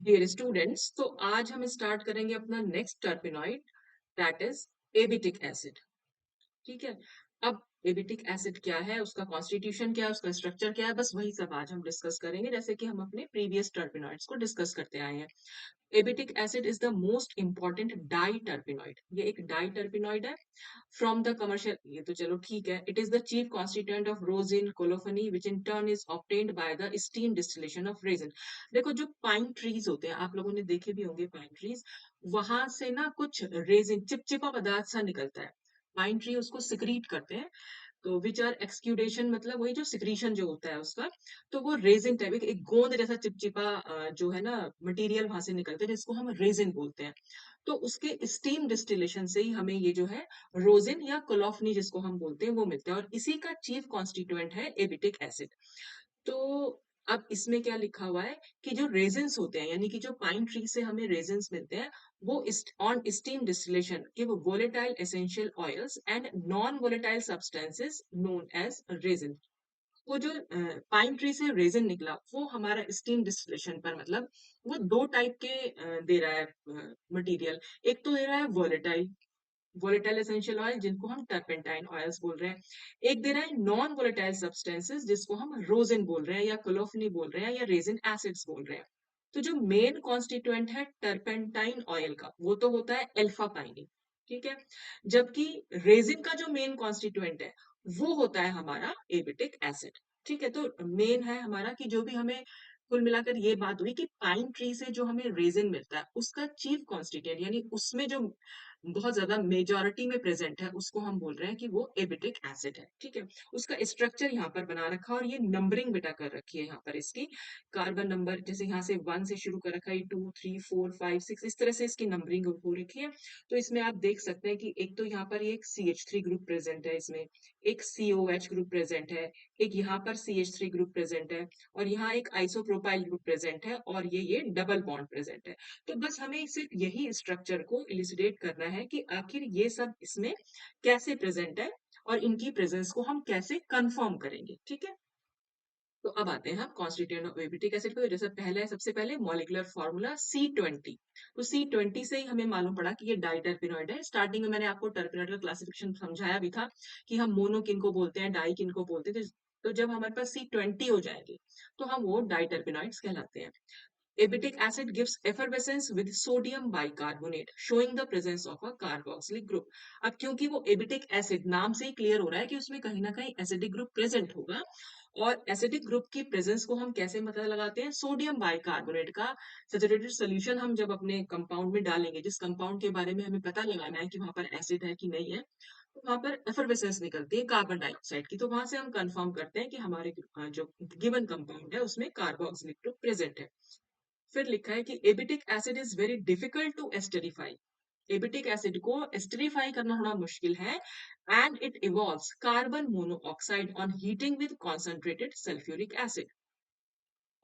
Dear students, तो आज हम स्टार्ट करेंगे अपना next terpenoid, that is abietic acid. ठीक है। अब एबिटिक एसिड क्या है, उसका कॉन्स्टिट्यूशन क्या है, उसका स्ट्रक्चर क्या है, बस वही सब आज हम डिस्कस करेंगे, जैसे कि हम अपने प्रीवियस टर्पिनॉइड्स को डिस्कस करते आए हैं। Abietic acid is the most important diterpenoid. ये एक डाई टर्पिनॉइड है फ्रॉम द कमर्शियल, ये तो चलो ठीक है। It is the chief constituent of rosin colophony which in turn is obtained by the steam distillation of resin. देखो, जो पाइन ट्रीज होते हैं, आप लोगों ने देखे भी होंगे पाइन ट्रीज, वहां से ना कुछ रेजिन चिपचिपा पदार्थ सा निकलता है। पाइन ट्री उसको सिक्रीट करते हैं, तो विच आर एक्सक्यूडेशन, मतलब वही जो सिक्रीशन जो होता है उसका, तो वो रेजिन टाइप एक गोंद जैसा चिपचिपा जो है ना मटेरियल वहां से निकलते हैं, जिसको हम रेजिन बोलते हैं। तो उसके स्टीम डिस्टिलेशन से ही हमें ये जो है रोजिन या कोलोफनी जिसको हम बोलते हैं वो मिलता है, और इसी का चीफ कॉन्स्टिट्यूएंट है एबिटिक एसिड। तो अब इसमें क्या लिखा हुआ है कि जो रेजिन्स होते हैं, यानी कि जो पाइन ट्री से हमें रेजिन्स मिलते हैं, वो on steam distillation give volatile essential oils and non volatile substances known as resin. वो जो पाइन ट्री से रेजिन निकला, वो हमारा स्टीम डिस्टिलेशन पर, मतलब वो दो टाइप के दे रहा है मटेरियल। एक तो दे रहा है वोलेटाइल वोलेटाइल एसेंशियल ऑयल, जिनको हम टर्पेंटाइन ऑयल्स बोल रहे हैं। एक दे रहा है नॉन वोलेटाइल सब्सटेंसेस, जिसको हम रोजिन बोल रहे हैं या कोलोफनी बोल रहे हैं या रेजिन एसिड्स बोल रहे हैं। तो जो मेन कॉन्स्टिट्यूएंट है टर्पेंटाइन ऑयल का, वो तो होता है अल्फा पाइनिन। ठीक है। जबकि रेजिन का जो मेन कॉन्स्टिट्यूएंट है, वो होता है हमारा एबिटिक एसिड। ठीक है। तो मेन है हमारा कि जो भी हमें कुल मिलाकर ये बात हुई कि पाइन ट्री से जो हमें रेजिन मिलता है, उसका चीफ कॉन्स्टिट्यूएंट, यानी उसमें जो बहुत ज्यादा मेजॉरिटी में प्रेजेंट है, उसको हम बोल रहे हैं कि वो एबिटिक एसिड है। ठीक है। उसका स्ट्रक्चर यहाँ पर बना रखा, और ये नंबरिंग बेटा कर रखी है यहाँ पर इसकी। कार्बन नंबर जैसे यहाँ से 1 से शुरू कर रखा है, 2 3 4 5 6, इस तरह से इसकी नंबरिंग हो रखी है। तो इसमें आप देख सकते हैं कि एक तो यहाँ पर ये एक CH3 ग्रुप प्रेजेंट है, इसमें एक COH ग्रुप प्रेजेंट है, एक यहाँ पर CH3 ग्रुप प्रेजेंट है, और यहाँ एक आइसोप्रोपाइल ग्रुप प्रेजेंट है, और ये डबल बॉन्ड प्रेजेंट है। तो बस हमें सिर्फ यही स्ट्रक्चर को इलिसिडेट करना है कि आखिर ये सब इसमें कैसे प्रेजेंट है, और इनकी प्रेजेंस को हम कैसे कंफर्म करेंगे। ठीक है। तो अब आते हैं हम कॉन्स्टिट्यूएंट ऑफ एबिटिक एसिड पे। जैसे पहला है, सबसे पहले मॉलिक्यूलर फार्मूला C20। तो C20 से ही हमें मालूम पड़ा कि ये डाइटरपिनॉइड है। स्टार्टिंग में मैंने आपको टर्पिनॉइड का क्लासिफिकेशन समझाया भी था कि हम मोनो किनको बोलते हैं, डाई किनको बोलते हैं। तो जब हमारे पास C20 हो जाएंगे, तो हम वो डाइटरपिनॉइड्स कहलाते हैं। Abitic acid gives effervescence with sodium bicarbonate, showing the presence of a carboxylic group। अब क्योंकि वो एबिटिक एसिड, नाम से ही क्लियर हो रहा है कि उसमें कहीं ना कहीं एसिडिक ग्रुप प्रेजेंट होगा। और एसिडिक ग्रुप की प्रेजेंस को हम कैसे पता लगाते हैं? सोडियम बाइकार्बोनेट का सैचुरेटेड सोल्यूशन हम जब अपने कंपाउंड में डालेंगे, जिस कंपाउंड के बारे में हमें पता लगाना है कि वहां पर एसिड है कि नहीं है, तो वहां पर एफरवेसेंस निकलती है कार्बन डाइऑक्साइड की। तो वहां से हम कंफर्म करते हैं कि हमारे जो गिवन कंपाउंड है उसमें कार्बोक्सिलिक ग्रुप प्रेजेंट है। फिर लिखा है कि abietic acid is very difficult to esterify. Abietic acid को एस्टरीफाई करना थोड़ा मुश्किल है। And it evolves carbon monoxide on heating with concentrated sulphuric acid.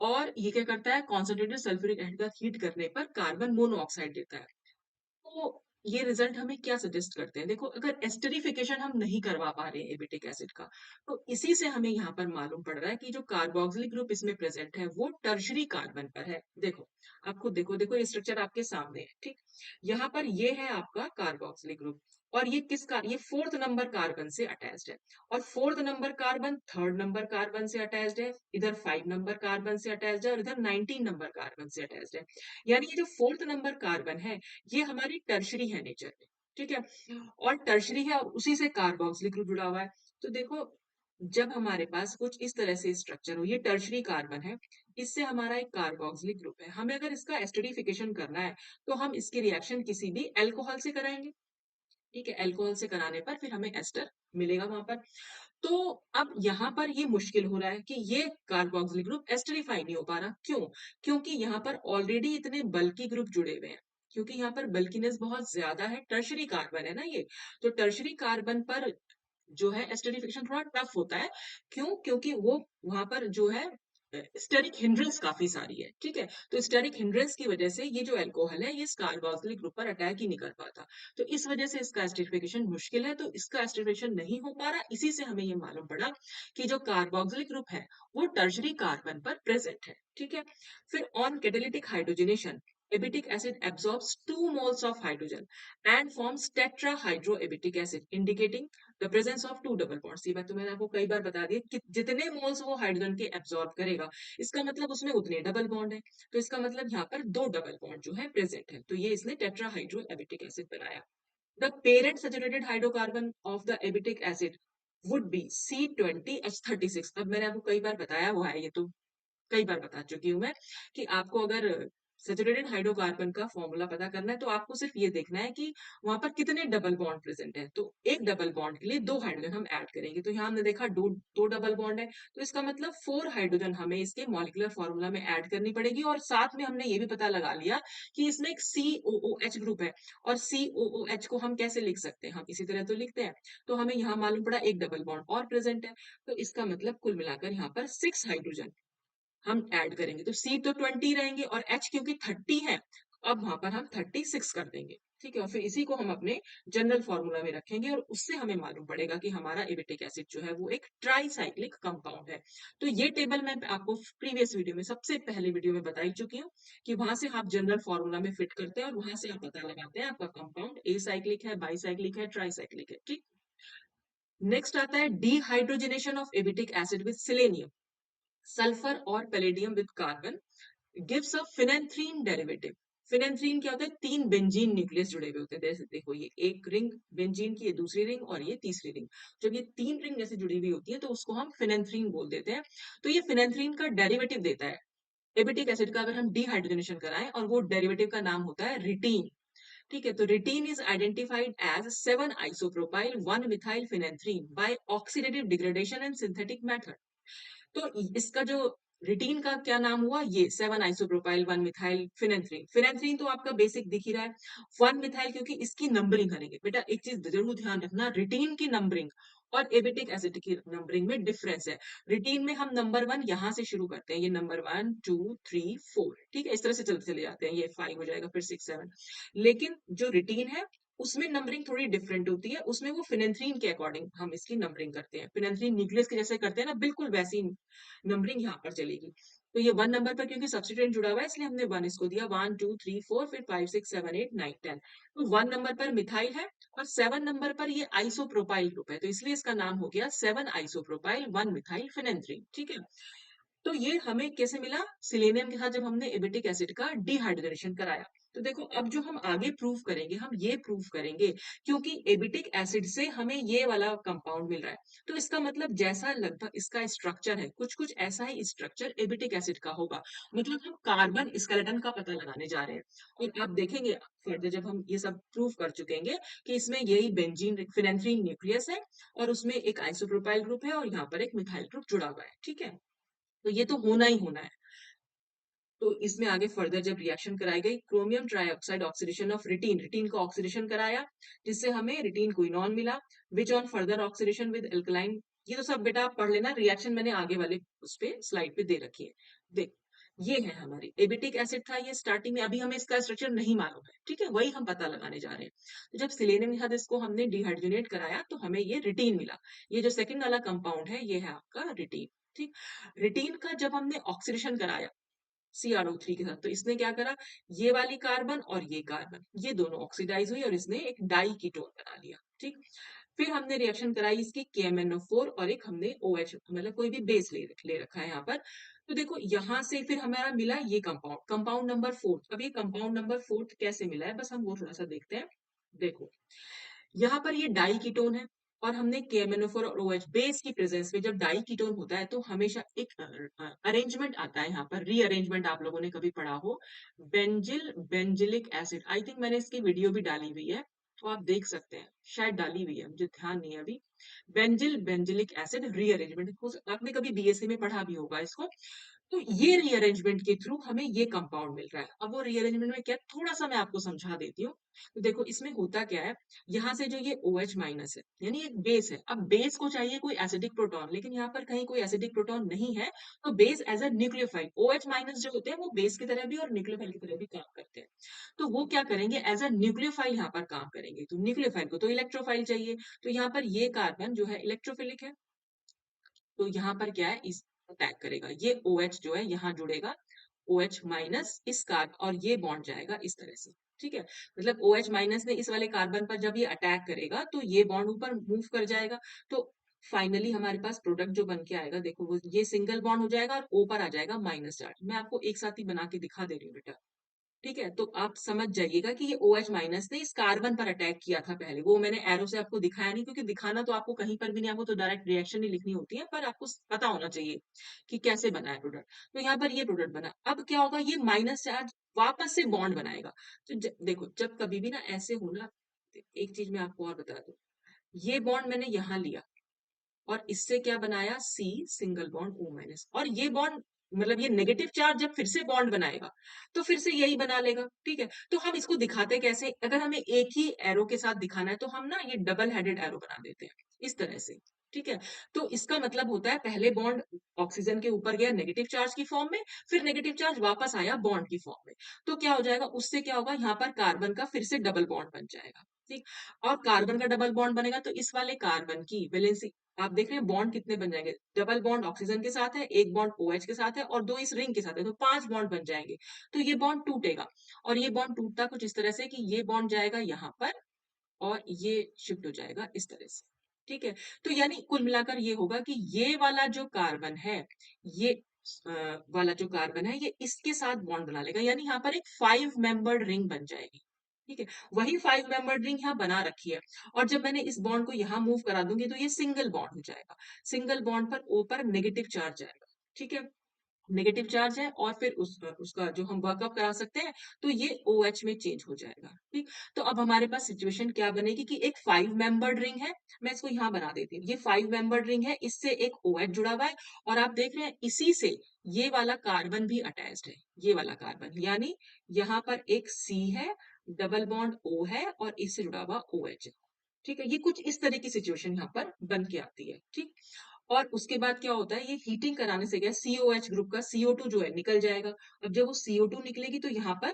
और ये क्या करता है? कॉन्सेंट्रेटेड सल्फ्यूरिक एसिड का हीट करने पर कार्बन मोनोऑक्साइड देता है। तो ये रिजल्ट हमें क्या सजेस्ट करते हैं? देखो, अगर एस्टरिफिकेशन हम नहीं करवा पा रहे हैं एबिटिक एसिड का, तो इसी से हमें यहाँ पर मालूम पड़ रहा है कि जो कार्बोक्सिलिक ग्रुप इसमें प्रेजेंट है, वो टर्शरी कार्बन पर है। देखो, आप खुद देखो, देखो ये स्ट्रक्चर आपके सामने है। ठीक। यहाँ पर ये है आपका कार्बोक्सिलिक ग्रुप, और ये किसका? ये फोर्थ नंबर कार्बन से अटैच्ड है। और fourth number carbon third number carbon से अटैच्ड है, इधर 5 नंबर कार्बन से अटैच्ड है, और इधर 19 नंबर कार्बन से अटैच्ड है। यानी ये जो फोर्थ नंबर कार्बन है, ये हमारी टर्शरी है नेचर में। ठीक है। और टर्शरी है, और उसी से कार्बोक्सिलिक ग्रुप जुड़ा हुआ है। तो देखो, जब हमारे पास कुछ इस तरह से स्ट्रक्चर हो, ये टर्शरी कार्बन है, इससे हमारा एक कार्बोक्सिलिक ग्रुप है, हमें अगर इसका एस्टरीफिकेशन करना है, तो हम इसकी रिएक्शन किसी भी अल्कोहल से कराएंगे। ठीक है। अल्कोहल से कराने पर फिर हमें एस्टर मिलेगा वहां पर। तो अब यहाँ पर ये मुश्किल हो रहा है कि ये कार्बोक्सिलिक ग्रुप एस्टरीफाई नहीं हो पा रहा। क्यों? क्योंकि यहाँ पर ऑलरेडी इतने बल्की ग्रुप जुड़े हुए हैं। क्योंकि यहाँ पर बल्कीनेस बहुत ज्यादा है, टर्शरी कार्बन है ना ये। तो टर्शरी कार्बन पर जो है एस्टरीफिकेशन थोड़ा टफ होता है। क्यों? क्योंकि वो वहां पर जो है स्टेरिक हिंड्रेंस काफी सारी है, ठीक है। तो स्टेरिक हिंड्रेंस की वजह से ये जो अल्कोहल है ये इस कार्बोक्सिलिक ग्रुप पर अटैक ही नहीं कर पाता। तो इस वजह से इसका एस्टरिफिकेशन मुश्किल है, तो इसका एस्टरिफिकेशन नहीं हो पा रहा। इसी से हमें ये मालूम पड़ा कि जो कार्बोक्सिलिक ग्रुप है वो टर्शरी कार्बन पर प्रेजेंट है, ठीक है। फिर on catalytic hydrogenation abietic acid absorbs 2 moles of hydrogen and forms tetrahydroabitic acid indicating the presence of two double bonds. ये बात तो मैंने आपको कई बार बता दी है कि जितने मोल्स वो हाइड्रोजन के एब्सॉर्ब करेगा, इसका मतलब उसमें उतने डबल बॉन्ड है। तो इसका मतलब यहाँ पर दो डबल बॉन्ड जो है प्रेजेंट है। तो ये इसने टेट्राहाइड्रो एबिटिक एसिड बनाया। The parent saturated hydrocarbon of the abietic acid would be C20H36। अब मैंने आपको कई बार बताया हुआ है, ये तो कई बार बता चुकी हूँ मैं कि आपको अगर सैचुरेटेड हाइड्रोकार्बन का फॉर्मूला पता करना है तो आपको सिर्फ ये देखना है कि वहां पर कितने डबल बॉन्ड प्रेजेंट है। तो एक डबल बॉन्ड के लिए दो हाइड्रोजन हम ऐड करेंगे, तो यहाँ हमने देखा दो डबल बॉन्ड है, तो इसका मतलब 4 हाइड्रोजन हमें इसके मॉलिक्यूलर फॉर्मूला में ऐड करनी पड़ेगी। और साथ में हमने ये भी पता लगा लिया कि इसमें एक COOH ग्रुप है, और COOH को हम कैसे लिख सकते हैं, हम इसी तरह तो लिखते हैं। तो हमें यहाँ मालूम पड़ा एक डबल बॉन्ड और प्रेजेंट है, तो इसका मतलब कुल मिलाकर यहाँ पर 6 हाइड्रोजन हम ऐड करेंगे। तो सी तो 20 रहेंगे और एच क्योंकि 30 है, अब वहां पर हम 36 कर देंगे, ठीक है। और फिर इसी को हम अपने जनरल फॉर्मूला में रखेंगे और उससे हमें मालूम पड़ेगा कि हमारा एबिटिक एसिड जो है वो एक ट्राईसाइक्लिक कंपाउंड है। तो ये टेबल मैं आपको प्रीवियस वीडियो में, सबसे पहले वीडियो में बता ही चुकी हूँ कि वहां से आप जनरल फॉर्मूला में फिट करते हैं और वहां से आप पता लगाते हैं आपका कंपाउंड ए साइक्लिक है, बाईसाइक्लिक है, ट्राईसाइक्लिक है, ठीक। नेक्स्ट आता है dehydrogenation of abietic acid with selenium, sulphur और palladium with carbon gives a phenanthrene derivative. Phenanthrene क्या होता है, तीन बेंजीन न्यूक्लियस जुड़े हुए होते हैं। जैसे देखो ये एक रिंग बेंजीन की, ये दूसरी रिंग और ये तीसरी रिंग। जब ये तीन रिंग जैसे जुड़ी हुई होती है तो उसको हम फिनेंथ्रीन बोल देते हैं। तो ये फिनेंथ्रीन का डेरिवेटिव देता है एबिटिक एसिड का, अगर हम डिहाइड्रोजनेशन कराएं, और वो डेरिवेटिव का नाम होता है रिटीन, ठीक है। तो retene is identified as 7 isopropyl 1 methyl phenanthrene by oxidative degradation and synthetic method. तो इसका जो रिटीन का क्या नाम हुआ, ये 7 आइसोप्रोपाइल 1 मिथाइल फिनेंथ्रीन। फिनेंथ्रीन तो आपका बेसिक दिख ही रहा है, 1 मिथाइल, क्योंकि इसकी नंबरिंग करेंगे बेटा। एक चीज जरूर ध्यान रखना, रिटीन की नंबरिंग और एबिटिक एसिड की नंबरिंग में डिफरेंस है। रिटीन में हम नंबर 1 यहां से शुरू करते हैं, ये नंबर 1 2 3 4, ठीक है, इस तरह से चलते चले जाते हैं, ये 5 हो जाएगा, फिर 6 7। लेकिन जो रिटीन है उसमें नंबरिंग थोड़ी डिफरेंट होती है, उसमें वो फिनेंथ्रीन के अकॉर्डिंग हम इसकी नंबरिंग करते हैं। फिनेंथ्रीन न्यूक्लियस के जैसे करते हैं ना, बिल्कुल वैसी नंबरिंग यहाँ पर चलेगी। तो ये 1 नंबर पर क्योंकि सब्स्टिट्यूएंट जुड़ा हुआ है इसलिए हमने 1 इसको दिया, 1 2 3 4, फिर 5 6 7 8 9 10। तो 1 नंबर पर मिथाइल है और 7 नंबर पर ये आइसोप्रोपाइल ग्रुप है, तो इसलिए इसका नाम हो गया 7 आइसोप्रोपाइल 1 मिथाइल फिनेंथ्रीन, ठीक है। तो ये हमें कैसे मिला, सिलेनियम के साथ जब हमने एबिटिक एसिड का डिहाइड्रोजनेशन कराया। तो देखो अब जो हम आगे प्रूव करेंगे, हम ये प्रूव करेंगे क्योंकि एबिटिक एसिड से हमें ये वाला कंपाउंड मिल रहा है, तो इसका मतलब जैसा लगभग इसका स्ट्रक्चर है, कुछ कुछ ऐसा ही स्ट्रक्चर एबिटिक एसिड का होगा। मतलब हम कार्बन स्केलेटन का पता लगाने जा रहे हैं। और आप देखेंगे फर्दर जब हम ये सब प्रूव कर चुकेंगे कि इसमें यही बेंजीन फिनेंथ्रीन न्यूक्लियस है और उसमें एक आइसोप्रोपाइल ग्रुप है और यहाँ पर एक मिथाइल ग्रुप जुड़ा हुआ है, ठीक है। तो ये तो होना ही होना है। तो इसमें आगे फर्दर जब रिएक्शन कराई गई, chromium trioxide oxidation of retene, retene का ऑक्सीडेशन कराया जिससे हमें रिटीन क्विनॉन मिला, which on further oxidation with alkaline. ये तो सब बेटा आप पढ़ लेना, रिएक्शन मैंने आगे वाले उस पे स्लाइड पे दे रखी है। देख ये है हमारी एबिटिक एसिड था, ये स्टार्टिंग में, अभी हमें इसका स्ट्रक्चर नहीं मालूम है, ठीक है, वही हम पता लगाने जा रहे हैं। तो जब सिलेनियम के साथ इसको हमने डिहाइड्रोजनेट कराया तो हमें ये रिटीन मिला। ये जो सेकंड वाला कंपाउंड है ये है आपका रिटीन, ठीक। रिटीन का जब हमने ऑक्सीडेशन कराया CrO3 के साथ, तो इसने क्या करा, ये वाली कार्बन और ये कार्बन ये दोनों ऑक्सीडाइज हुई और इसने एक डाई कीटोन बना लिया, ठीक। फिर हमने रिएक्शन कराई इसकी KMnO4 और एक हमने OH, मतलब कोई भी बेस ले रखा है यहाँ पर। तो देखो यहाँ से फिर हमारा मिला ये कंपाउंड, कंपाउंड नंबर 4। अब ये कंपाउंड नंबर 4 कैसे मिला है, बस हम वो थोड़ा सा देखते हैं। देखो यहाँ पर ये डाई कीटोन है और हमने KMnO4 और OH बेस की प्रेजेंस में, जब डाई कीटोन होता है तो हमेशा एक अरेंजमेंट आता है, यहाँ पर रीअरेंजमेंट आप लोगों ने कभी पढ़ा हो, benzyl benzylic acid. I think मैंने इसकी वीडियो भी डाली हुई है, तो आप देख सकते हैं, शायद डाली हुई है, मुझे ध्यान नहीं है अभी। बेंजिल बेंजिलिक एसिड रीअरेंजमेंट आपने कभी BSc में पढ़ा भी होगा इसको। तो ये रीअरेंजमेंट के थ्रू हमें ये कंपाउंड मिल रहा है। अब वो रीअरेंजमेंट में क्या है, थोड़ा-सा मैं आपको समझा देती हूँ। तो देखो इसमें होता क्या है, यहाँ से जो ये OH माइनस है, यानी एक बेस है। अब बेस को चाहिए कोई एसिडिक प्रोटॉन, लेकिन यहाँ पर कहीं कोई एसिडिक प्रोटॉन नहीं है, तो base as a nucleophile OH minus जो होते हैं वो बेस की तरह भी और न्यूक्लियोफाइल की तरह भी काम करते हैं। तो वो क्या करेंगे, एज़ अ न्यूक्लियोफाइल यहाँ पर काम करेंगे। तो न्यूक्लियोफाइल को तो इलेक्ट्रोफाइल चाहिए, तो यहाँ पर ये कार्बन जो है इलेक्ट्रोफिलिक है। तो यहाँ पर क्या है, इस अटैक करेगा, ये OH जो है यहाँ जुड़ेगा, OH माइनस इस कार्ब और ये बॉन्ड जाएगा इस तरह से, ठीक है? मतलब OH माइनस ने इस वाले कार्बन पर जब ये अटैक करेगा तो ये बॉन्ड ऊपर मूव कर जाएगा। तो फाइनली हमारे पास प्रोडक्ट जो बन के आएगा, देखो वो ये सिंगल बॉन्ड हो जाएगा और O पर आ जाएगा माइनस चार्ज। मैं आपको एक साथ ही बना के दिखा दे रही हूँ बेटा। ठीक है? तो आप समझ जाइएगा कि ये OH माइनस ने इस कार्बन पर अटैक किया था पहले। वो मैंने एरो से आपको दिखाया नहीं, क्योंकि दिखाना तो आपको कहीं पर भी नहीं, आपको तो डायरेक्ट रिएक्शन ही लिखनी होती है, पर आपको पता होना चाहिए कि कैसे बना है प्रोडक्ट। तो यहाँ पर ये प्रोडक्ट बना। अब क्या होगा, ये माइनस चार्ज वापस से बॉन्ड बनाएगा। तो देखो जब कभी भी ना ऐसे हो ना, एक चीज मैं आपको और बता दूं, ये बॉन्ड मैंने यहाँ लिया और इससे क्या बनाया, C single bond O minus, और ये बॉन्ड मतलब ये नेगेटिव चार्ज जब फिर से बॉन्ड बनाएगा तो फिर से यही बना लेगा। ठीक है, तो हम इसको दिखाते कैसे, अगर हमें एक ही एरो के साथ दिखाना है तो हम ना ये डबल हेडेड एरो बना देते हैं इस तरह से। ठीक है, तो इसका मतलब होता है पहले बॉन्ड ऑक्सीजन के ऊपर गया नेगेटिव चार्ज की फॉर्म में, फिर नेगेटिव चार्ज वापस आया बॉन्ड की फॉर्म में। तो क्या हो जाएगा, उससे क्या होगा, यहाँ पर कार्बन का फिर से डबल बॉन्ड बन जाएगा। ठीक, और कार्बन का डबल बॉन्ड बनेगा तो इस वाले कार्बन की वैलेंसी, आप देख रहे हैं बॉन्ड कितने बन जाएंगे, डबल बॉन्ड ऑक्सीजन के साथ है, एक बॉन्ड OH के साथ है और दो इस रिंग के साथ है, तो 5 बॉन्ड बन जाएंगे। तो ये बॉन्ड टूटेगा और ये बॉन्ड टूटता कुछ इस तरह से कि ये बॉन्ड जाएगा यहाँ पर और ये शिफ्ट हो जाएगा इस तरह से। ठीक है, तो यानी कुल मिलाकर ये होगा कि ये वाला जो कार्बन है, ये वाला जो कार्बन है ये इसके साथ बॉन्ड बना लेगा, यानी यहाँ पर एक 5 मेंबर्ड रिंग बन जाएगी। ठीक है, वही 5 मेंबर्ड रिंग यहाँ बना रखी है, और जब मैंने इस बॉन्ड को यहाँ मूव करा दूंगी तो ये सिंगल बॉन्ड हो जाएगा। सिंगल बॉन्ड पर O पर नेगेटिव चार्ज आएगा। ठीक है, नेगेटिव चार्ज है और फिर उसका जो हम वर्कअप करा सकते हैं, तो ये OH में चेंज हो जाएगा। ठीक, तो अब हमारे पास सिचुएशन क्या बनेगी कि एक 5 मेंबर्ड रिंग है, मैं इसको यहाँ बना देती हूँ, ये 5 मेंबर्ड रिंग है, इससे एक OH जुड़ा हुआ है और आप देख रहे हैं इसी से ये वाला कार्बन भी अटैच्ड है, ये वाला कार्बन, यानी यहाँ पर एक C है, डबल बॉन्ड O है और इससे जुड़ा हुआ OH है। ठीक है, ये कुछ इस तरह की सिचुएशन यहाँ पर बन के आती है। ठीक, और उसके बाद क्या होता है, ये हीटिंग कराने से क्या, COH ग्रुप का CO2 जो है निकल जाएगा। अब जब वो CO2 निकलेगी तो यहाँ पर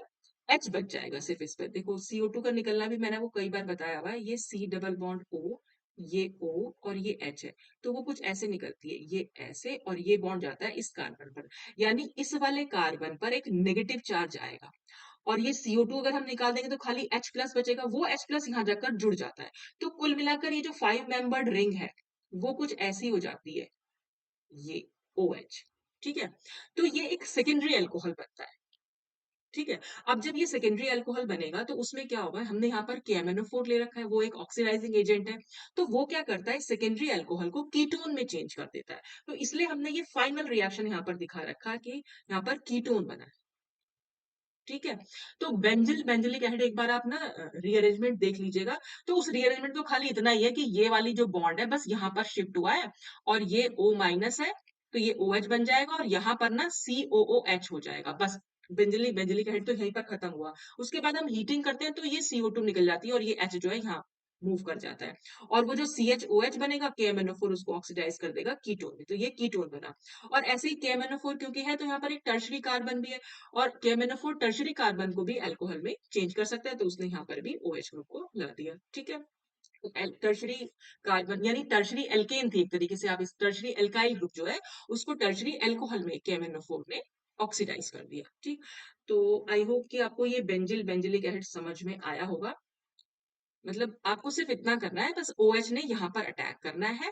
H बच जाएगा, सिर्फ इस पर देखो CO2 का निकलना भी मैंने वो कई बार बताया हुआ है, ये C डबल बॉन्ड O, ये O और ये H है, तो वो कुछ ऐसे निकलती है, ये ऐसे, और ये बॉन्ड जाता है इस कार्बन पर, यानी इस वाले कार्बन पर एक नेगेटिव चार्ज आएगा और ये CO2 अगर हम निकाल देंगे तो खाली H प्लस बचेगा, वो H प्लस यहाँ जाकर जुड़ जाता है। तो कुल मिलाकर ये जो 5 मेंबर्ड रिंग है वो कुछ ऐसी हो जाती है, ये OH। ठीक है, तो ये एक सेकेंडरी अल्कोहल बनता है। ठीक है, अब जब ये सेकेंडरी अल्कोहल बनेगा तो उसमें क्या होगा, हमने यहाँ पर KMnO4 ले रखा है, वो एक ऑक्सीडाइजिंग एजेंट है, तो वो क्या करता है, सेकेंडरी अल्कोहल को कीटोन में चेंज कर देता है। तो इसलिए हमने ये फाइनल रिएक्शन यहाँ पर दिखा रखा है कि यहाँ पर कीटोन बना है। ठीक है, तो बेंजिल बेंजिलिक एसिड एक बार आप ना रीअरेंजमेंट देख लीजिएगा, तो उस रीअरेंजमेंट तो खाली इतना ही है कि ये वाली जो बॉन्ड है बस यहाँ पर शिफ्ट हुआ है और ये O माइनस है, तो ये OH बन जाएगा और यहाँ पर ना COOH हो जाएगा, बस बेंजिलिक बेंजिलिक एसिड तो यहीं पर खत्म हुआ। उसके बाद हम हीटिंग करते हैं तो ये CO2 निकल जाती है और ये H जो है यहाँ मूव कर जाता है, और वो जो CHOH बनेगा KMnO4 उसको ऑक्सीडाइज कर देगा कीटोन में, तो ये कीटोन बना। और ऐसे ही KMnO4 क्योंकि है तो यहाँ पर एक टर्शरी कार्बन भी है, और KMnO4 टर्शरी कार्बन को भी अल्कोहल में चेंज कर सकता है, तो उसने यहाँ पर भी OH ग्रुप को ला दिया। ठीक है, तो टर्शरी कार्बन यानी टर्शरी एल्केन थी एक तरीके से, आप इस टर्शरी एल्काइल ग्रुप जो है उसको टर्शरी अल्कोहल में KMnO4 ने ऑक्सीडाइज कर दिया। ठीक, तो आई होप कि आपको ये बेंजिल बेंजिलिक एसिड समझ में आया होगा। मतलब आपको सिर्फ इतना करना है, बस OH ने यहाँ पर अटैक करना है,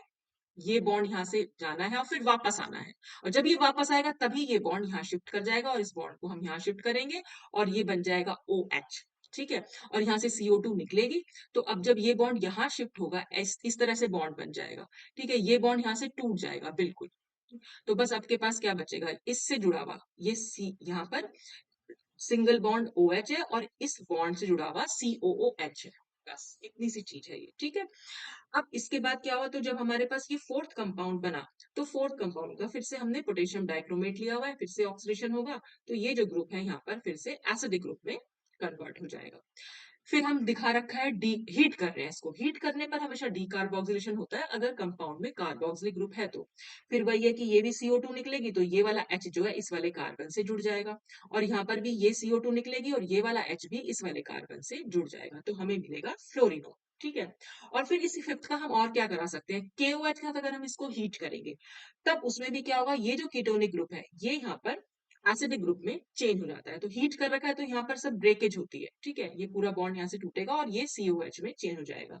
ये बॉन्ड यहाँ से जाना है और फिर वापस आना है, और जब ये वापस आएगा तभी ये बॉन्ड यहाँ शिफ्ट कर जाएगा और इस बॉन्ड को हम यहाँ शिफ्ट करेंगे और ये बन जाएगा OH। ठीक है, और यहाँ से CO2 निकलेगी, तो अब जब ये बॉन्ड यहाँ शिफ्ट होगा इस तरह से बॉन्ड बन जाएगा। ठीक है, ये बॉन्ड यहाँ से टूट जाएगा बिल्कुल। तो बस आपके पास क्या बचेगा, इससे जुड़ा हुआ ये C यहाँ पर सिंगल बॉन्ड OH है और इस बॉन्ड से जुड़ा हुआ COOH है। बस इतनी सी चीज है ये, ठीक है। अब इसके बाद क्या हुआ, तो जब हमारे पास ये फोर्थ कंपाउंड बना, तो फोर्थ कंपाउंड का फिर से हमने पोटेशियम डाइक्रोमेट लिया हुआ है, फिर से ऑक्सीडेशन होगा, तो ये जो ग्रुप है यहाँ पर फिर से एसिडिक ग्रुप में कन्वर्ट हो जाएगा। फिर हम दिखा रखा है डी, हीट कर रहे हैं इसको, हीट करने पर हमेशा डी कार्बोक्सिलेशन होता है अगर कंपाउंड में कार्बोक्सिलिक ग्रुप है तो। फिर वही है कि ये भी CO2 निकलेगी, तो ये वाला H जो है इस वाले कार्बन से जुड़ जाएगा, और यहाँ पर भी ये CO2 निकलेगी और ये वाला H भी इस वाले कार्बन से जुड़ जाएगा, तो हमें मिलेगा फ्लोरिनोन, ठीक है। और फिर इसी फिफ्थ का हम और क्या करा सकते हैं, KOH का अगर हम इसको हीट करेंगे तब उसमें भी क्या होगा, ये जो कीटोनिक ग्रुप है ये यहाँ पर एसिडिक ग्रुप में चेंज हो जाता है, तो हीट कर रखा है तो यहाँ पर सब ब्रेकेज होती है, ठीक है, ये पूरा बॉन्ड यहाँ से टूटेगा और ये COH में चेंज हो जाएगा।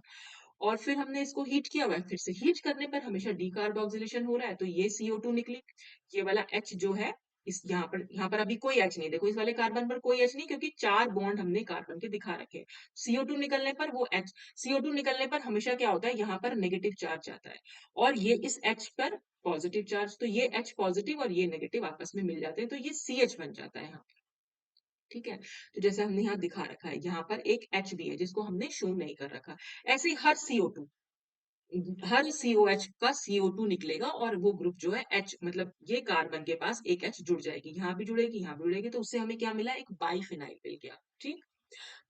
और फिर हमने इसको हीट किया हुआ है, फिर से हीट करने पर हमेशा डीकार्बोक्सिलेशन हो रहा है, तो ये CO2 निकली, ये वाला H जो है इस यहाँ पर अभी कोई H नहीं, देखो इस वाले कार्बन पर कोई H नहीं क्योंकि चार बॉन्ड हमने कार्बन के दिखा रखे हैं। CO2 निकलने पर वो H, CO2 निकलने पर हमेशा क्या होता है, यहाँ पर नेगेटिव चार्ज जाता है और ये इस H पर पॉजिटिव चार्ज, तो ये H पॉजिटिव और ये नेगेटिव आपस में मिल जाते हैं, तो ये CH बन जाता है यहाँ, ठीक है। तो जैसे हमने यहाँ दिखा रखा है, यहाँ पर एक H भी है जिसको हमने शो नहीं कर रखा। ऐसे ही हर COH का CO2 निकलेगा और वो ग्रुप जो है H, मतलब ये कार्बन के पास एक H जुड़ जाएगी, यहाँ भी जुड़ेगी, यहाँ भी जुड़ेगी, तो उससे हमें क्या मिला, एक बाइफिनाइल मिल गया, ठीक।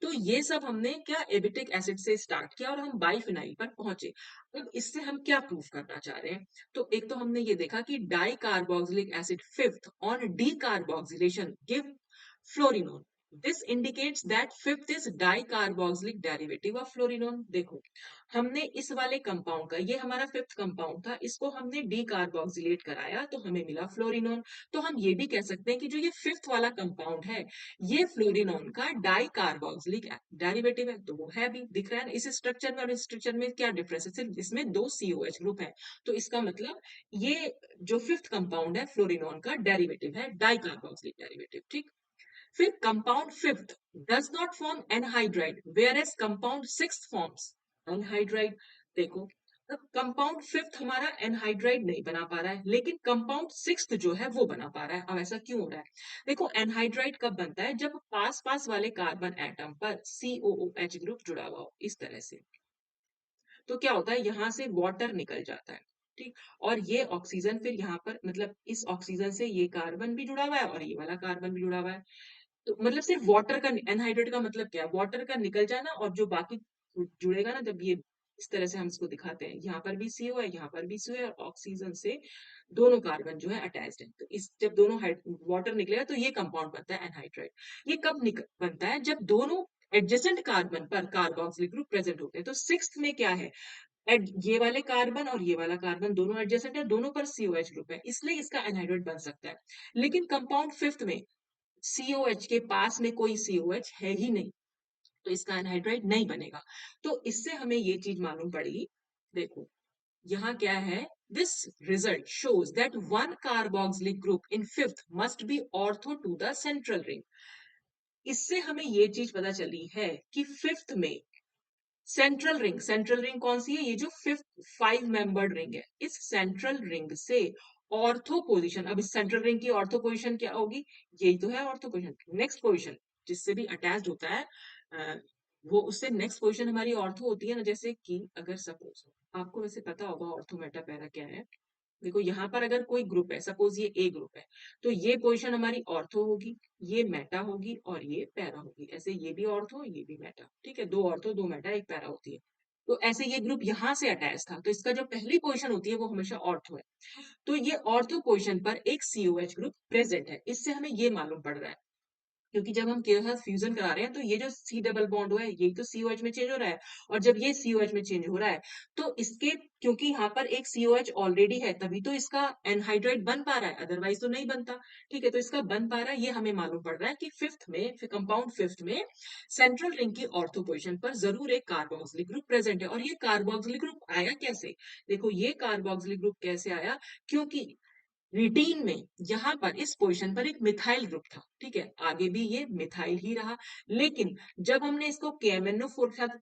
तो ये सब हमने क्या एबिटिक एसिड से स्टार्ट किया और हम बाइफिनाइल पर पहुंचे। अब इससे हम क्या प्रूव करना चाह रहे हैं, तो एक तो हमने ये देखा कि dicarboxylic acid fifth on decarboxylation give fluorenone, this indicates that fifth is dicarboxylic derivative of fluorenone. देखो हमने इस वाले कंपाउंड का, ये हमारा फिफ्थ कंपाउंड था, इसको हमने डी कार्बोक्सिलेट कराया तो हमें मिला फ्लोरिनोन। तो हम ये भी कह सकते हैं कि जो ये फिफ्थ वाला कंपाउंड है ये फ्लोरिनोन का डाई कार्बोक्सिलिक डेरिवेटिव है, तो वो है भी दिख रहा है ना, इस स्ट्रक्चर में और इस स्ट्रक्चर में क्या डिफरेंस है, सिर्फ इसमें दो COH ग्रुप है, तो इसका मतलब ये जो फिफ्थ कंपाउंड है फ्लोरिनोन का डेरिवेटिव है, डाई कार्बोक्सिलिक डेरिवेटिव, ठीक। फिर compound fifth does not form anhydride whereas compound sixth forms anhydride. देखो अब कंपाउंड फिफ्थ हमारा एनहाइड्राइड नहीं बना पा रहा है, लेकिन कंपाउंड सिक्स्थ जो है वो बना पा रहा है। अब ऐसा क्यों हो रहा है, देखो एनहाइड्राइड कब बनता है, जब पास पास वाले कार्बन एटम पर COOH ग्रुप जुड़ा हुआ हो इस तरह से, तो क्या होता है यहाँ से वाटर निकल जाता है, ठीक। और ये ऑक्सीजन फिर यहाँ पर, मतलब इस ऑक्सीजन से ये कार्बन भी जुड़ा हुआ है और ये वाला कार्बन भी जुड़ा हुआ है, तो मतलब सिर्फ वाटर का, एनहाइड्रेट का मतलब क्या है, वाटर का निकल जाना और जो बाकी जुड़ेगा ना, जब ये इस तरह से हम इसको दिखाते हैं, यहाँ पर भी CO है, यहाँ पर भी CO है, और ऑक्सीजन से दोनों कार्बन जो है अटैच्ड है, तो इस जब दोनों वाटर निकलेगा तो ये कंपाउंड बनता है एनहाइड्राइड। ये कब बनता है, जब दोनों एडजेसेंट कार्बन पर कार्बोक्सिलिक ग्रुप प्रेजेंट होते हैं, तो सिक्स्थ में क्या है, ये वाले कार्बन और ये वाला कार्बन दोनों एडजेसेंट है, दोनों पर COH ग्रुप है, इसलिए इसका एनहाइड्रेट बन सकता है। लेकिन कंपाउंड फिफ्थ में COH के पास में कोई COH है ही नहीं, तो इसका एनहाइड्राइड नहीं बनेगा। तो इससे हमें ये चीज मालूम पड़ी, देखो यहाँ क्या है, this result shows that one carboxylic group in fifth must be ortho to the central ring. इससे हमें ये चीज पता चली है कि फिफ्थ में सेंट्रल रिंग कौन सी है, ये जो फिफ्थ फाइव मेंबर्ड रिंग है, इस सेंट्रल रिंग से ऑर्थो पोजीशन, अब इस सेंट्रल रिंग की ऑर्थो पोजीशन क्या होगी, यही तो है ऑर्थो पोजीशन, नेक्स्ट पोजीशन जिससे भी अटैच्ड होता है, अ, वो उससे नेक्स्ट पोजीशन हमारी ऑर्थो होती है ना, जैसे कि अगर सपोज आपको वैसे पता होगा ऑर्थो मेटा पैरा क्या है, देखो यहाँ पर अगर कोई ग्रुप है, सपोज ये A ग्रुप है, तो ये पोजीशन हमारी ऑर्थो होगी, ये मेटा होगी और ये पैरा होगी, ऐसे ये भी ऑर्थो ये भी मेटा, ठीक है, दो ऑर्थो दो मेटा एक पैरा होती है। तो ऐसे ये ग्रुप यहाँ से अटैच था, तो इसका जो पहली पोजीशन होती है वो हमेशा ऑर्थो है, तो ये ऑर्थो पोजीशन पर एक COH ग्रुप प्रेजेंट है, इससे हमें ये मालूम पड़ रहा है, क्योंकि जब हम के साथ फ्यूजन करा रहे हैं तो ये जो C डबल बॉन्ड हुआ है यही तो COH में चेंज हो रहा है, और जब ये COH में चेंज हो रहा है तो इसके, क्योंकि यहाँ पर एक COH ऑलरेडी है तभी तो इसका एनहाइड्राइड बन पा रहा है, अदरवाइज तो नहीं बनता, ठीक है, तो इसका बन पा रहा है, ये हमें मालूम पड़ रहा है कि फिफ्थ में, कंपाउंड फिफ्थ में सेंट्रल रिंग की ऑर्थो पोजिशन पर जरूर एक कार्बोक्सिलिक ग्रुप प्रेजेंट है। और ये कार्बोक्सिलिक ग्रुप आया कैसे, देखो ये कार्बोक्सिलिक ग्रुप कैसे आया, क्योंकि रिटीन में यहाँ पर इस पोजीशन पर एक मिथाइल ग्रुप था, ठीक है, आगे भी ये मिथाइल ही रहा, लेकिन जब हमने इसको KMnO4 के साथ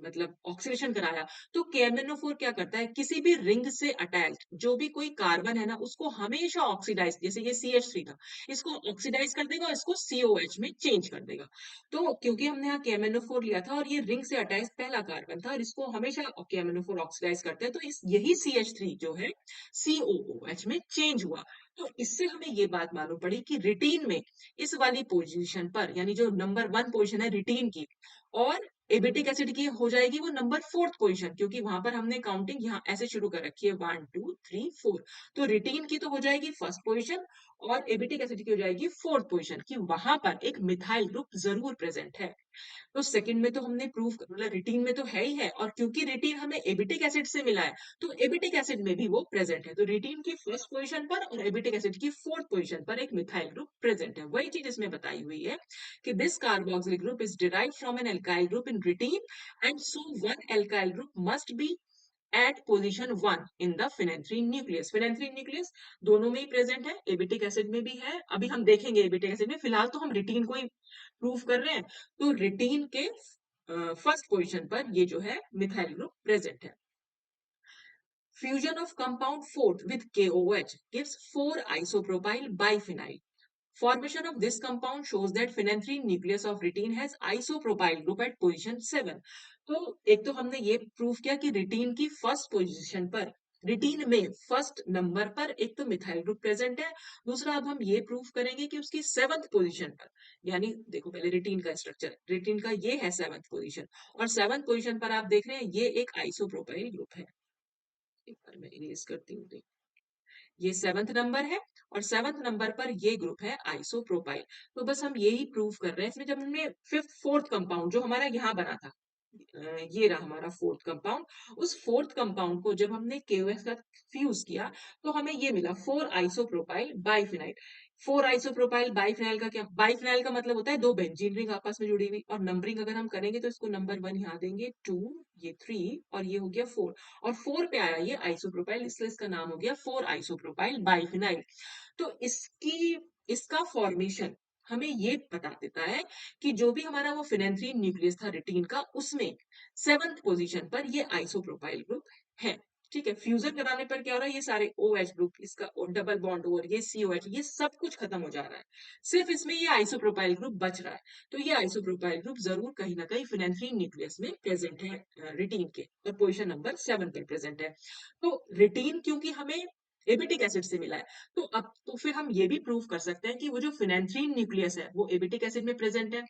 मतलब ऑक्सीडेशन कराया, तो KMnO4 क्या करता है, किसी भी रिंग से अटैच्ड जो भी कोई कार्बन है ना, उसको हमेशा ऑक्सीडाइज, जैसे ये CH3 था, इसको ऑक्सीडाइज कर देगा और इसको COH में चेंज कर देगा। तो क्योंकि हमने यहाँ KMnO4 लिया था और ये रिंग से अटैच पहला कार्बन था और इसको हमेशा KMnO4 ऑक्सीडाइज करते हैं, तो इस यही CH3 जो है COOH में चेंज हुआ। तो इससे हमें ये बात मालूम पड़ी कि रिटीन में इस वाली पोजीशन पर, यानी जो नंबर 1 पोजीशन है रिटीन की, और एबिटिक एसिड की हो जाएगी वो नंबर 4th पोजीशन, क्योंकि वहां पर हमने काउंटिंग यहाँ ऐसे शुरू कर रखी है 1 2 3 4। तो रिटीन की तो हो जाएगी फर्स्ट पोजीशन और एबिटिक एसिड की हो जाएगी 4th पोजीशन, कि वहां पर एक मिथाइल ग्रुप जरूर प्रेजेंट है। तो सेकंड में तो हमने प्रूव मतलब रिटीन में तो है ही है, और क्योंकि रिटीन हमें एबिटिक एसिड से मिला है, तो एबिटिक एसिड में भी वो प्रेजेंट है। तो रिटीन की फर्स्ट पोजीशन पर और एबिटिक एसिड की 4th पोजीशन पर एक मिथाइल ग्रुप प्रेजेंट है। वही चीज इसमें बताई हुई है कि this carboxylic group is derived from an alkyl group in retene, and so one alkyl group must be at position 1 in the phenanthrene nucleus. Phenanthrene nucleus दोनों में ही प्रेजेंट है, एबिटिक एसिड में भी है, अभी हम देखेंगे एबिटिक एसिड में, फिलहाल तो हम रिटीन को ही प्रूव कर रहे हैं। तो रिटीन के फर्स्ट पोजीशन पर ये जो है मिथाइल ग्रुप प्रेजेंट है। Fusion of compound 4th with KOH gives 4 isopropyl biphenyl. Formation of this compound shows that phenanthine nucleus of retin has isopropyl group at position 7. तो एक तो हमने ये प्रूव किया कि रिटीन की फर्स्ट पोजीशन पर, रिटीन में फर्स्ट नंबर पर एक तो मिथाइल ग्रुप प्रेजेंट है, दूसरा अब हम ये प्रूव करेंगे कि उसकी 7th पोजीशन पर, यानी देखो पहले रिटीन का स्ट्रक्चर, रिटीन का ये है 7th पोजीशन, और 7th पोजीशन पर आप देख रहे हैं ये एक आइसोप्रोपाइल ग्रुप है। एक बार मैं इरेज करती हूँ, ये 7th नंबर है और 7th नंबर पर ये ग्रुप है आइसोप्रोपाइल। तो बस हम यही प्रूव कर रहे हैं इसमें, जब हमने 5th 4th कंपाउंड जो हमारा यहाँ बना था, ये रहा हमारा 4th कंपाउंड, उस 4th कंपाउंड को जब हमने KOH के साथ फ्यूज किया, तो हमें ये मिला 4 आइसोप्रोपाइल बाइफिनाइल। 4 आइसोप्रोपाइल बाइफिनाइल का क्या, बाइफिनाइल का मतलब होता है दो बेंजीन रिंग आपस में जुड़ी हुई, और नंबरिंग अगर हम करेंगे तो इसको नंबर 1 यहाँ देंगे, 2, ये 3 और ये हो गया 4, और 4 पे आया ये आइसोप्रोपाइल, इसलिए इसका नाम हो गया 4 आइसोप्रोपाइल बाइफिनाइल। तो इसका फॉर्मेशन हमें ये बता देता है कि जो भी हमारा वो फिनेंथ्रीन न्यूक्लियस था रिटीन का, उसमें 7th पोजीशन पर ये आइसोप्रोपाइल ग्रुप है। ठीक है, फ्यूजन कराने पर क्या हो रहा है, ये सारे OH ग्रुप, इसका डबल बॉन्ड और ये COH, ये सब कुछ खत्म हो जा रहा है, सिर्फ इसमें ये आइसोप्रोपाइल ग्रुप बच रहा है। तो ये आइसोप्रोपाइल ग्रुप जरूर कहीं ना कहीं फिनेंथ्रीन न्यूक्लियस में प्रेजेंट है रिटीन के, और पोजीशन नंबर 7 पर प्रेजेंट है। तो रिटीन क्योंकि हमें एबिटिक एसिड से मिला है, तो अब तो फिर हम ये भी प्रूव कर सकते हैं कि वो जो फिनेंथ्रीन न्यूक्लियस है वो एबिटिक एसिड में प्रेजेंट है।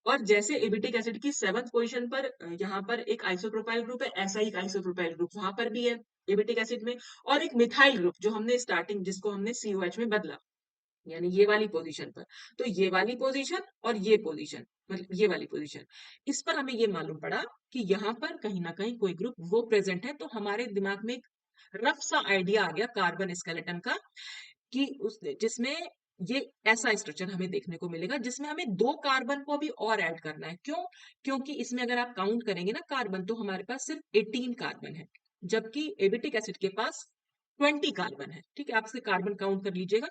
और जैसे एबिटिक एसिड की 7th पोजीशन पर यहाँ पर एक आइसोप्रोपाइल ग्रुप है, ऐसा ही एक आइसोप्रोपाइल ग्रुप वहां पर भी है एबिटिक एसिड में, और एक मिथाइल ग्रुप जो हमने स्टार्टिंग जिसको हमने COH में बदला, यानी ये वाली पोजीशन पर। तो ये वाली पोजीशन और ये पोजीशन, मतलब ये वाली पोजीशन, इस पर हमें ये मालूम पड़ा कि यहाँ पर कहीं ना कहीं कोई ग्रुप वो प्रेजेंट है। तो हमारे दिमाग में एक रफ सा आइडिया आ गया कार्बन स्केलेटन का, कि उस जिसमें ये ऐसा स्ट्रक्चर हमें देखने को मिलेगा जिसमें हमें 2 कार्बन को अभी और ऐड करना है। क्यों? क्योंकि इसमें अगर आप काउंट करेंगे ना कार्बन, तो हमारे पास सिर्फ 18 कार्बन है, जबकि एबिटिक एसिड के पास 20 कार्बन है। ठीक है, आप इसके कार्बन काउंट कर लीजिएगा।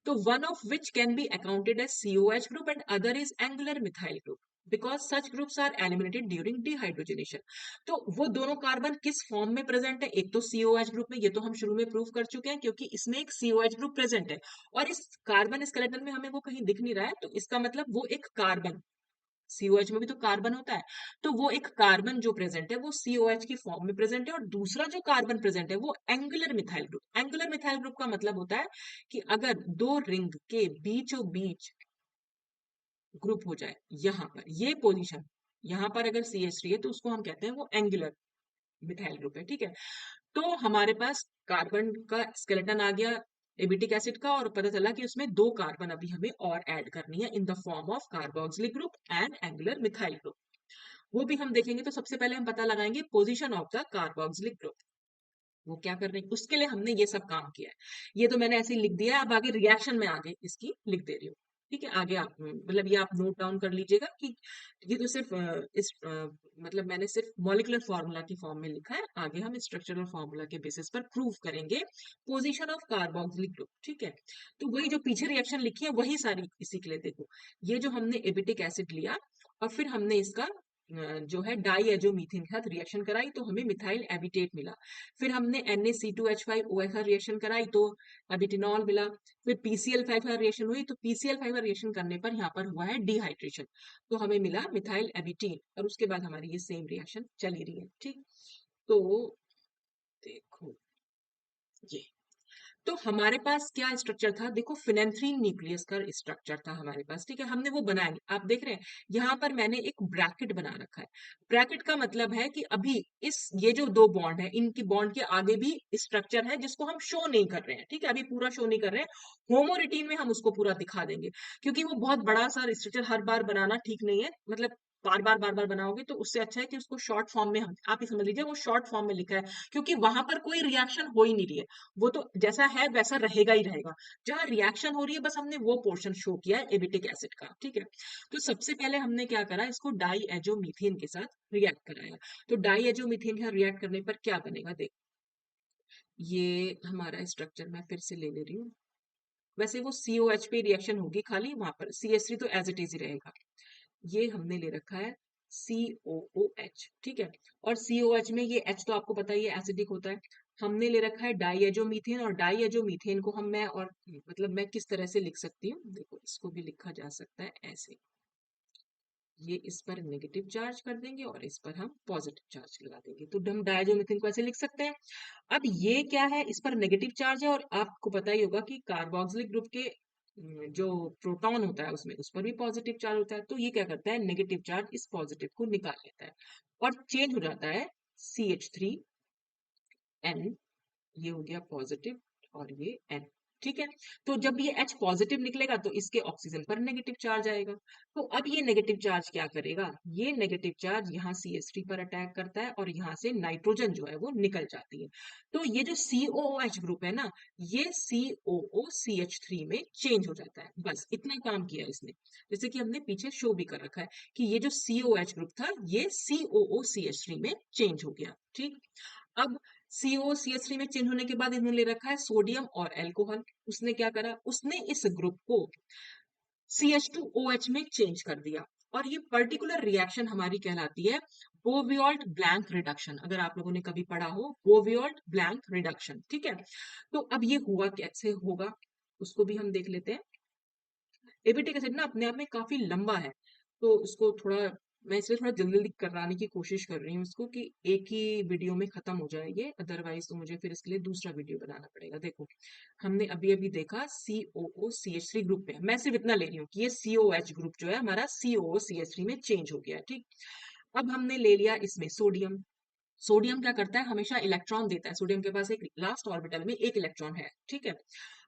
तो one of which can be accounted as COH group and other is angular methyl group because such groups are eliminated during dehydrogenation. तो वो दोनों कार्बन किस फॉर्म में प्रेजेंट है, एक तो COH ग्रुप में, ये तो हम शुरू में प्रूव कर चुके हैं क्योंकि इसमें एक COH ग्रुप प्रेजेंट है, और इस कार्बन स्केलेटन में हमें वो कहीं दिख नहीं रहा है, तो इसका मतलब वो एक कार्बन, COH में भी तो कार्बन होता है, तो वो एक कार्बन जो प्रेजेंट है वो COH की फॉर्म में प्रेजेंट है, और दूसरा जो कार्बन प्रेजेंट है वो angular methyl group. Angular methyl group का मतलब होता है कि अगर दो रिंग के बीचों बीच ग्रुप हो जाए, यहाँ पर ये पोजीशन, यहाँ पर अगर CH3 है तो उसको हम कहते हैं वो एंगुलर मिथाइल ग्रुप है। ठीक है, तो हमारे पास कार्बन का स्केलेटन आ गया एबिटिक एसिड का, और पता चला कि उसमें 2 कार्बन अभी हमें और ऐड करनी है in the form of carboxylic group and angular methyl group. वो भी हम देखेंगे। तो सबसे पहले हम पता लगाएंगे position of the carboxylic group, वो क्या कर रहे हैं, उसके लिए हमने ये सब काम किया है। ये तो मैंने ऐसे ही लिख दिया है, अब आगे रिएक्शन में आगे इसकी लिख दे रही हूँ। ठीक है, आगे आप मतलब ये आप नोट डाउन कर लीजिएगा कि ये तो सिर्फ मतलब मैंने सिर्फ मॉलिक्यूलर फार्मूला की फॉर्म में लिखा है, आगे हम स्ट्रक्चरल फार्मूला के बेसिस पर प्रूव करेंगे पोजीशन ऑफ कार्बोक्सिलिक ग्रुप। ठीक है, तो वही जो पीछे रिएक्शन लिखी है वही सारी इसी के लिए देखो, ये जो हमने एबिटिक एसिड लिया और फिर हमने इसका जो है डाई एजोमीथेन के साथ रिएक्शन कराई तो हमें मिथाइल एबिटेट मिला। फिर हमने Na2H5OH रिएक्शन कराई तो एबिटिनॉल मिला। फिर PCl5 रिएक्शन हुई तो PCl5 रिएक्शन करने पर यहाँ पर हुआ है डिहाइड्रेशन, तो हमें मिला मिथाइल एबिटीन और उसके बाद हमारी ये सेम रिएक्शन चली रही है। ठीक, तो देखो ये, तो हमारे पास क्या स्ट्रक्चर था, देखो फिनेंथ्रीन न्यूक्लियस का स्ट्रक्चर था हमारे पास। ठीक है, हमने वो बनाया नहीं, आप देख रहे हैं यहाँ पर मैंने एक ब्रैकेट बना रखा है। ब्रैकेट का मतलब है कि अभी इस ये जो दो बॉन्ड है इनकी बॉन्ड के आगे भी स्ट्रक्चर है जिसको हम शो नहीं कर रहे हैं। ठीक है, अभी पूरा शो नहीं कर रहे हैं, होमोरिटीन में हम उसको पूरा दिखा देंगे, क्योंकि वो बहुत बड़ा सा स्ट्रक्चर हर बार बनाना ठीक नहीं है, मतलब बार बार बनाओगे तो उससे अच्छा है कि उसको शॉर्ट फॉर्म में हम, आप ही समझ लीजिए वो शॉर्ट फॉर्म में लिखा है, क्योंकि वहां पर कोई रिएक्शन हो ही नहीं रही है, वो तो जैसा है वैसा रहेगा ही रहेगा। जहां रिएक्शन हो रही है बस हमने वो पोर्शन शो किया है एबिटिक एसिड का। ठीक है, तो सबसे पहले हमने क्या करा, इसको डाई एजोमीथेन के साथ रिएक्ट कराया। तो डाई एजोमीथेन के साथ रिएक्ट करने पर क्या बनेगा, देख, ये हमारा स्ट्रक्चर मैं फिर से ले ले रही हूँ। वैसे वो COH पे रिएक्शन होगी खाली, वहां पर CH3 तो एज इट इज ही रहेगा। ये हमने ले रखा है COOH। ठीक है, और COH में ये H तो आपको पता ही है एसिडिक होता है। हमने ले रखा है डाईएजोमीथेन, और डाईएजोमीथेन को हम मैं और मतलब मैं किस तरह से लिख सकती हूँ, देखो इसको भी लिखा जा सकता है ऐसे, ये इस पर नेगेटिव चार्ज कर देंगे और इस पर हम पॉजिटिव चार्ज लगा देंगे, तो हम डायजोमिथेन को ऐसे लिख सकते हैं। अब ये क्या है, इस पर नेगेटिव चार्ज है और आपको पता ही होगा कि कार्बोक्सिलिक ग्रुप के जो प्रोटॉन होता है उसमें उस पर भी पॉजिटिव चार्ज होता है, तो ये क्या करता है, नेगेटिव चार्ज इस पॉजिटिव को निकाल लेता है और चेंज हो जाता है CH3N, ये हो गया पॉजिटिव और ये N। ठीक है, तो जब ये H पॉजिटिव निकलेगा तो इसके ऑक्सीजन पर नेगेटिव चार्ज आएगा, तो अब ये नेगेटिव चार्ज क्या करेगा, ये नेगेटिव चार्ज यहाँ CH3 पर अटैक करता है और यहाँ से नाइट्रोजन जो है वो निकल जाती है। तो ये जो COOH ग्रुप है ना, ये COOCH3 में चेंज हो जाता है, बस इतना काम किया इसने। जैसे कि हमने पीछे शो भी कर रखा है कि ये जो COH ग्रुप था ये COOCH3 में चेंज हो गया। ठीक, अब COCH3 में चेंज होने के बाद इन्होंने ले रखा है सोडियम और अल्कोहल, उसने क्या करा, उसने इस ग्रुप को CH2OH में चेंज कर दिया, और ये पर्टिकुलर रिएक्शन हमारी कहलाती है बोवियोल्ट ब्लैंक रिडक्शन। अगर आप लोगों ने कभी पढ़ा हो बोवियोल्ट ब्लैंक रिडक्शन। ठीक है, तो अब ये हुआ कैसे होगा उसको भी हम देख लेते हैं। एबिटिक एसिड ना अपने आप में काफी लंबा है, तो उसको थोड़ा मैं इसलिए थोड़ा जल्दी जल्दी कराने की कोशिश कर रही हूँ इसको कि एक ही वीडियो में खत्म हो जाए ये, अदरवाइज तो मुझे फिर इसके लिए दूसरा वीडियो बनाना पड़ेगा। देखो, हमने अभी अभी देखा COOCH3 ग्रुप में, मैं सिर्फ इतना ले रही हूँ कि ये COH ग्रुप जो है हमारा COOCH3 में चेंज हो गया। ठीक, अब हमने ले लिया इसमें सोडियम। सोडियम क्या करता है, हमेशा इलेक्ट्रॉन देता है, सोडियम के पास एक लास्ट ऑर्बिटल में एक इलेक्ट्रॉन है। ठीक है,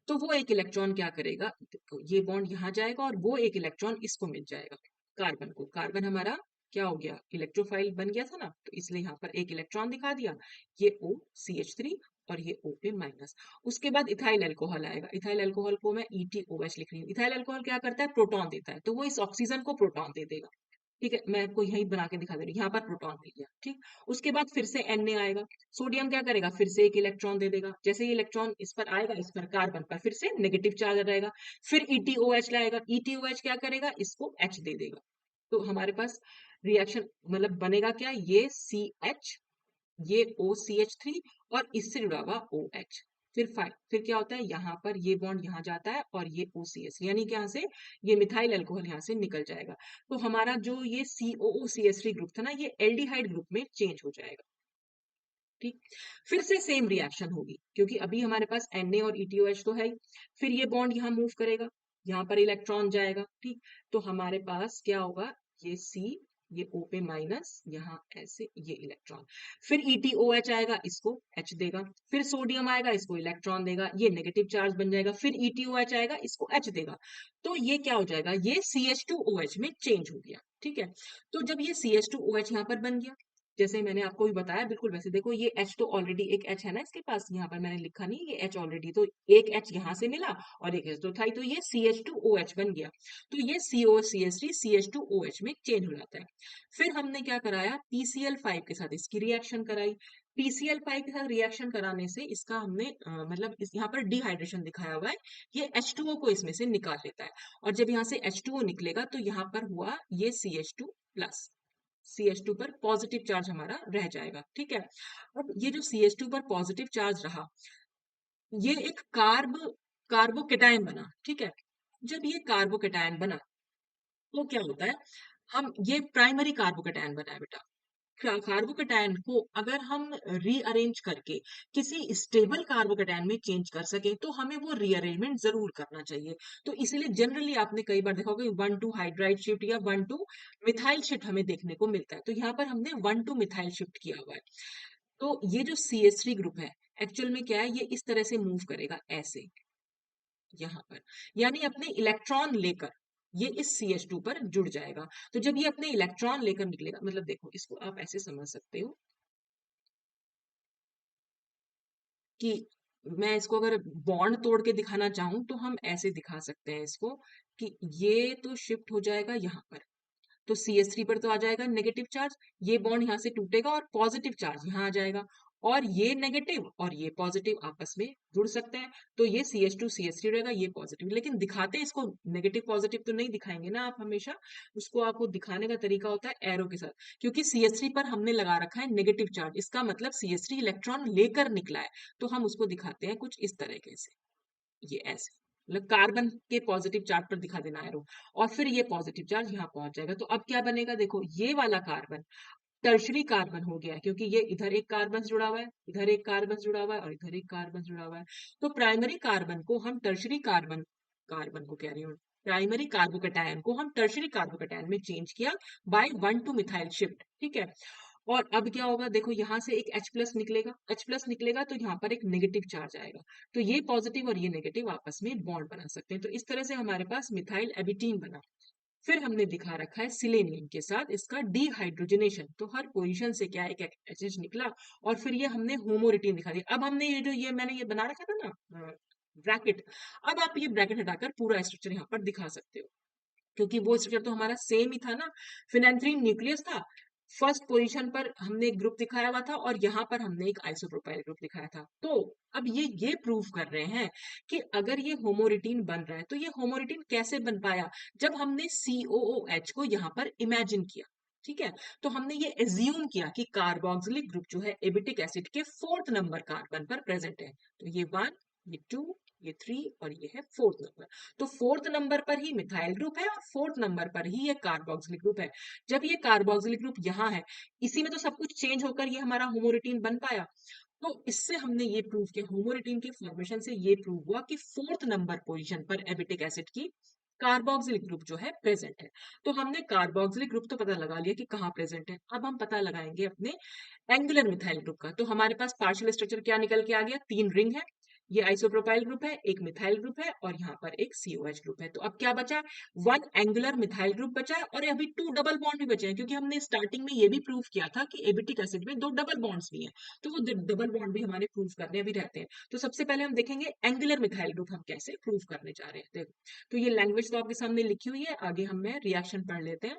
तो वो एक इलेक्ट्रॉन क्या करेगा, देखो ये बॉन्ड यहाँ जाएगा और वो एक इलेक्ट्रॉन इसको मिल जाएगा, कार्बन को। कार्बन हमारा क्या हो गया, इलेक्ट्रोफाइल बन गया था ना, तो इसलिए यहाँ पर एक इलेक्ट्रॉन दिखा दिया, ये OCH3 और ये O पे माइनस। उसके बाद इथाइल अल्कोहल आएगा, इथाइल अल्कोहल को मैं ETOH लिख रही हूँ। इथाइल अल्कोहल क्या करता है, प्रोटॉन देता है, तो वो इस ऑक्सीजन को प्रोटॉन दे देगा। ठीक है, मैं आपको यही बना के दिखा दे रही हूँ, यहाँ पर प्रोटॉन मिल गया। ठीक, उसके बाद फिर से Na आएगा, सोडियम क्या करेगा, फिर से एक इलेक्ट्रॉन दे देगा, जैसे ये इलेक्ट्रॉन इस पर आएगा इस पर कार्बन पर फिर से नेगेटिव चार्ज आ जाएगा, फिर ETOH लाएगा, ETOH क्या करेगा, इसको H दे देगा। तो हमारे पास रिएक्शन मतलब बनेगा क्या, ये CH, ये OCH3 और इससे जुड़ा हुआ OH। फिर क्या होता है, यहाँ पर ये बॉन्ड यहाँ जाता है और ये OCH यानी कि यहाँ से ये मिथाइल अल्कोहल यहाँ से निकल जाएगा, तो हमारा जो ये COOCH3 ग्रुप था ना ये एल्डिहाइड ग्रुप में चेंज हो जाएगा। ठीक, फिर से सेम रिएक्शन होगी क्योंकि अभी हमारे पास Na और ETOH तो है ही, फिर ये बॉन्ड यहाँ मूव करेगा, यहाँ पर इलेक्ट्रॉन जाएगा। ठीक, तो हमारे पास क्या होगा, ये C, ये O पे माइनस, यहाँ ऐसे ये इलेक्ट्रॉन, फिर ETOH आएगा इसको H देगा, फिर सोडियम आएगा इसको इलेक्ट्रॉन देगा, ये नेगेटिव चार्ज बन जाएगा, फिर ETOH आएगा इसको H देगा, तो ये क्या हो जाएगा, ये CH2OH में चेंज हो गया। ठीक है, तो जब ये CH2OH यहाँ पर बन गया जैसे मैंने आपको भी बताया बिल्कुल वैसे देखो ये H तो ऑलरेडी एक H है ना इसके पास, यहाँ पर मैंने लिखा नहीं, ये H ऑलरेडी, तो एक H यहाँ से मिला और एक H तो था ही, तो ये CH2OH बन गया। तो ये COCH3 CH2OH में चेंज हो जाता है। फिर हमने क्या कराया, PCl5 के साथ इसकी रिएक्शन कराई। PCl5 के साथ रिएक्शन कराने से इसका हमने मतलब इस यहाँ पर डिहाइड्रेशन दिखाया हुआ है, ये H2O को इसमें से निकाल लेता है। और जब यहाँ से H2O निकलेगा तो यहाँ पर हुआ ये CH2 प्लस, CH2 पर पॉजिटिव चार्ज हमारा रह जाएगा, ठीक है। अब ये जो CH2 पर पॉजिटिव चार्ज रहा, ये एक कार्बोकेटायन बना, ठीक है। जब ये कार्बोकेटायन बना तो क्या होता है, हम ये प्राइमरी कार्बोकेटायन बना है बेटा। कार्बोकेटायन को अगर हम रीअरेंज करके किसी स्टेबल कार्बोकेटायन में चेंज कर सके तो हमें वो रीअरेंजमेंट जरूर करना चाहिए। तो इसीलिए जनरली आपने कई बार देखा होगा 1 to हाइड्राइड शिफ्ट या 1 to मिथाइल शिफ्ट हमें देखने को मिलता है, तो यहाँ पर हमने 1 to मिथाइल शिफ्ट किया हुआ है। तो ये जो CH3 ग्रुप है, एक्चुअल में क्या है, ये इस तरह से मूव करेगा ऐसे यहाँ पर, यानी अपने इलेक्ट्रॉन लेकर ये इस CH2 पर जुड़ जाएगा। तो जब ये अपने इलेक्ट्रॉन लेकर निकलेगा, मतलब देखो इसको आप ऐसे समझ सकते हो कि मैं इसको अगर बॉन्ड तोड़ के दिखाना चाहूं तो हम ऐसे दिखा सकते हैं इसको, कि ये तो शिफ्ट हो जाएगा यहाँ पर, तो CH3 पर तो आ जाएगा नेगेटिव चार्ज, ये बॉन्ड यहाँ से टूटेगा और पॉजिटिव चार्ज यहाँ आ जाएगा, और ये नेगेटिव और ये पॉजिटिव आपस में जुड़ सकते हैं, तो ये CH2 CH3 रहेगा, ये पॉजिटिव। लेकिन दिखाते इसको नेगेटिव पॉजिटिव तो नहीं दिखाएंगे ना आप हमेशा, उसको आपको दिखाने का तरीका होता है एरो के साथ, क्योंकि CH3 पर हमने लगा रखा है नेगेटिव चार्ज, इसका मतलब CH3 इलेक्ट्रॉन लेकर निकला है, तो हम उसको दिखाते हैं कुछ इस तरीके से, ये ऐसे, मतलब कार्बन के पॉजिटिव चार्ज पर दिखा देना एरो, और फिर ये पॉजिटिव चार्ज यहाँ पहुंच जाएगा। तो अब क्या बनेगा, देखो ये वाला कार्बन टर्शरी कार्बन हो गया है, क्योंकि ये इधर एक कार्बन जुड़ा हुआ है, इधर एक कार्बन जुड़ा हुआ है और इधर एक कार्बन जुड़ा हुआ है। तो प्राइमरी कार्बन को हम टर्शरी कार्बन, कार्बन को कह रही हूँ, प्राइमरी कार्बोकेटायन को हम टर्शरी कार्बोकेटायन में चेंज किया बाय 1 to मिथाइल शिफ्ट, ठीक है। और अब क्या होगा, देखो यहाँ से एक H प्लस निकलेगा, H प्लस निकलेगा तो यहाँ पर एक नेगेटिव चार्ज आएगा, तो ये पॉजिटिव और ये नेगेटिव आपस में बॉन्ड बना सकते हैं, तो इस तरह से हमारे पास मिथाइल एबिटीन बना। फिर हमने दिखा रखा है सिलेनियम के साथ इसका डिहाइड्रोजनेशन, तो हर पोजीशन से क्या एक एच निकला, और फिर ये हमने होमोरिटीन दिखा दिया। अब हमने ये जो ये मैंने ये बना रखा था ना ब्रैकेट, अब आप ये ब्रैकेट हटाकर पूरा स्ट्रक्चर यहाँ पर दिखा सकते हो, क्योंकि वो स्ट्रक्चर तो हमारा सेम ही था ना, फिनेंथ्रीन न्यूक्लियस था, फर्स्ट पोजीशन पर हमने एक ग्रुप दिखाया हुआ था और यहाँ पर हमने एक आइसोप्रोपाइल ग्रुप दिखाया था। तो अब ये प्रूव कर रहे हैं कि अगर ये होमोरिटीन बन रहा है तो ये होमोरिटीन कैसे बन पाया, जब हमने COOH को यहाँ पर इमेजिन किया, ठीक है। तो हमने ये एज्यूम किया कि कार्बोक्सिलिक ग्रुप जो है एबिटिक एसिड के 4th नंबर कार्बन पर प्रेजेंट है, तो ये 1, ये 2, ये 3 और ये है 4th नंबर, तो 4th नंबर पर ही मिथाइल ग्रुप है और 4th नंबर पर ही ये कार्बोक्सिलिक ग्रुप है। जब ये कार्बोक्सिलिक ग्रुप यहाँ है, इसी में तो सब कुछ चेंज होकर ये हमारा होमोरिटीन बन पाया। तो इससे हमने ये प्रूव किया, होमोरिटीन के फॉर्मेशन से ये प्रूव हुआ कि 4th नंबर पोजीशन पर एबिटिक एसिड की कार्बोक्सिलिक ग्रुप जो है प्रेजेंट है। तो हमने कार्बोक्सिलिक ग्रुप तो पता लगा लिया कि कहाँ प्रेजेंट है, अब हम पता लगाएंगे अपने एंगुलर मिथाइल ग्रुप का। तो हमारे पास पार्शियल स्ट्रक्चर क्या निकल के आ गया, 3 रिंग है, ये आइसोप्रोपाइल ग्रुप है, एक मिथाइल ग्रुप है और यहाँ पर एक COH ग्रुप है। तो अब क्या बचा, 1 एंगुलर मिथाइल ग्रुप बचा है, और अभी 2 डबल बॉन्ड भी बचे हैं, क्योंकि हमने स्टार्टिंग में ये भी प्रूव किया था कि एबिटिक एसिड में 2 डबल बॉन्ड्स भी हैं, तो वो डबल बॉन्ड भी हमारे प्रूव करने भी रहते हैं। तो सबसे पहले हम देखेंगे एंगुलर मिथाइल ग्रुप हम कैसे प्रूव करने जा रहे हैं, देखो। तो ये लैंग्वेज तो आपके सामने लिखी हुई है, आगे हम रिएक्शन पढ़ लेते हैं,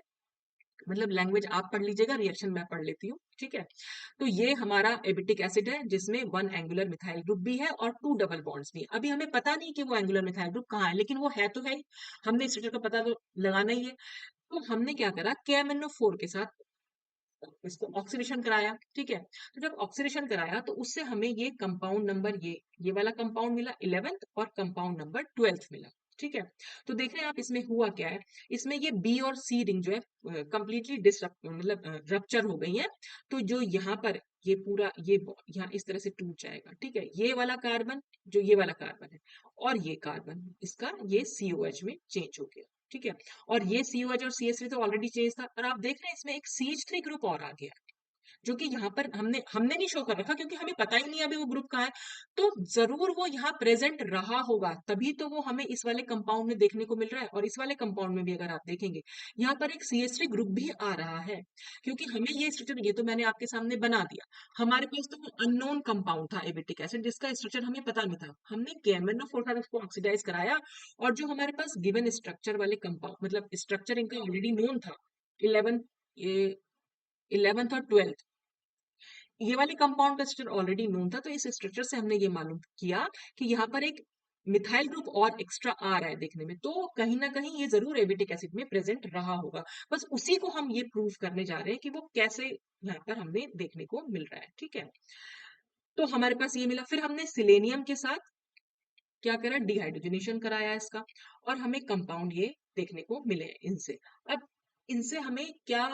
मतलब लैंग्वेज आप पढ़ लीजिएगा, रिएक्शन मैं पढ़ लेती हूँ, ठीक है। तो ये हमारा एबिटिक एसिड है जिसमें 1 एंगुलर मिथाइल ग्रुप भी है और 2 डबल बॉन्ड्स भी है। अभी हमें पता नहीं कि वो एंगुलर मिथाइल ग्रुप कहाँ है, लेकिन वो है तो है ही, हमने इस स्ट्रक्चर का पता तो लगाना ही है। तो हमने क्या करा, KMnO4 के साथ इसको ऑक्सीडेशन कराया, ठीक है। तो जब ऑक्सीडेशन कराया तो उससे हमें ये कंपाउंड नंबर, ये वाला कंपाउंड मिला 11th और कंपाउंड नंबर 12th मिला, ठीक है। तो देख रहे हैं आप इसमें हुआ क्या है, इसमें ये B और C रिंग जो है कंप्लीटली डिसरप्ट मतलब रप्चर हो गई है। तो जो यहाँ पर ये पूरा यहाँ इस तरह से टूट जाएगा, ठीक है। ये वाला कार्बन, जो ये वाला कार्बन है और ये कार्बन, इसका ये COH में चेंज हो गया, ठीक है। और ये COH और CH3 तो ऑलरेडी चेंज था, और आप देख रहे हैं इसमें एक CH3 ग्रुप और आ गया, जो कि यहाँ पर हमने हमने नहीं शो कर रखा क्योंकि हमें पता ही नहीं अभी वो ग्रुप कहाँ है। तो जरूर वो यहाँ प्रेजेंट रहा होगा, तभी तो वो हमें इस वाले कंपाउंड में देखने को मिल रहा है। और इस वाले कंपाउंड में भी अगर आप देखेंगे, यहाँ पर एक CH3 ग्रुप भी आ रहा है, क्योंकि हमें ये स्ट्रक्चर, ये तो मैंने आपके सामने बना दिया। हमारे पास तो अननोन कंपाउंड था एबिटिक एसिड, जिसका स्ट्रक्चर हमें पता नहीं था। हमने KMnO4 के साथ उसको ऑक्सीडाइज कराया, और जो हमारे पास गिवन स्ट्रक्चर वाले कंपाउंड, मतलब स्ट्रक्चर इनका ऑलरेडी नोन था, 11 ये 11th और 12th, ये वाले कंपाउंड का स्ट्रक्चर ऑलरेडी नोन था। तो इस स्ट्रक्चर से हमने ये मालूम किया कि यहाँ पर एक मिथाइल ग्रुप और एक्स्ट्रा आ रहा है देखने में, तो कहीं ना कहीं ये जरूर एबिटिक एसिड में प्रेजेंट रहा होगा। बस उसी को हम ये प्रूव करने जा रहे हैं कि वो कैसे यहाँ पर हमें देखने को मिल रहा है। ठीक है, तो हमारे पास ये मिला। फिर हमने सिलेनियम के साथ क्या करा, डिहाइड्रोजनेशन कराया इसका, और हमें कंपाउंड ये देखने को मिले इनसे। अब इनसे हमें क्या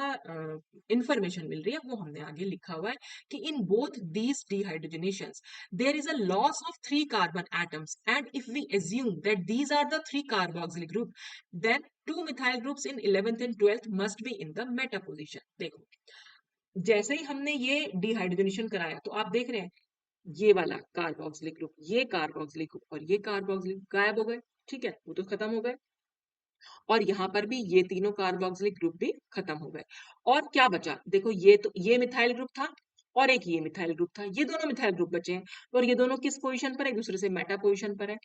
इंफॉर्मेशन मिल रही है वो हमने आगे लिखा हुआ है कि in both these dehydrogenations there is a loss of 3 carbon atoms, and if we assume that these are the 3 carboxylic group, then 2 methyl groups in 11th and 12th must be in the meta position। देखो, जैसे ही हमने ये dehydrogenation कराया तो आप देख रहे हैं ये वाला कार्बोक्सिलिक ग्रुप, ये कार्बोक्सिलिक ग्रुप और ये कार्बोक्सिलिक गायब हो गए। ठीक है, वो तो खत्म हो गए। और यहाँ पर भी ये तीनों कार्बोक्सिलिक ग्रुप भी खत्म हो गए। और क्या बचा, देखो ये तो ये मिथाइल ग्रुप था, और एक ये मिथाइल ग्रुप था, ये दोनों मिथाइल ग्रुप बचे हैं। और ये दोनों किस पोजीशन पर है, एक दूसरे से मेटा पोजीशन पर है।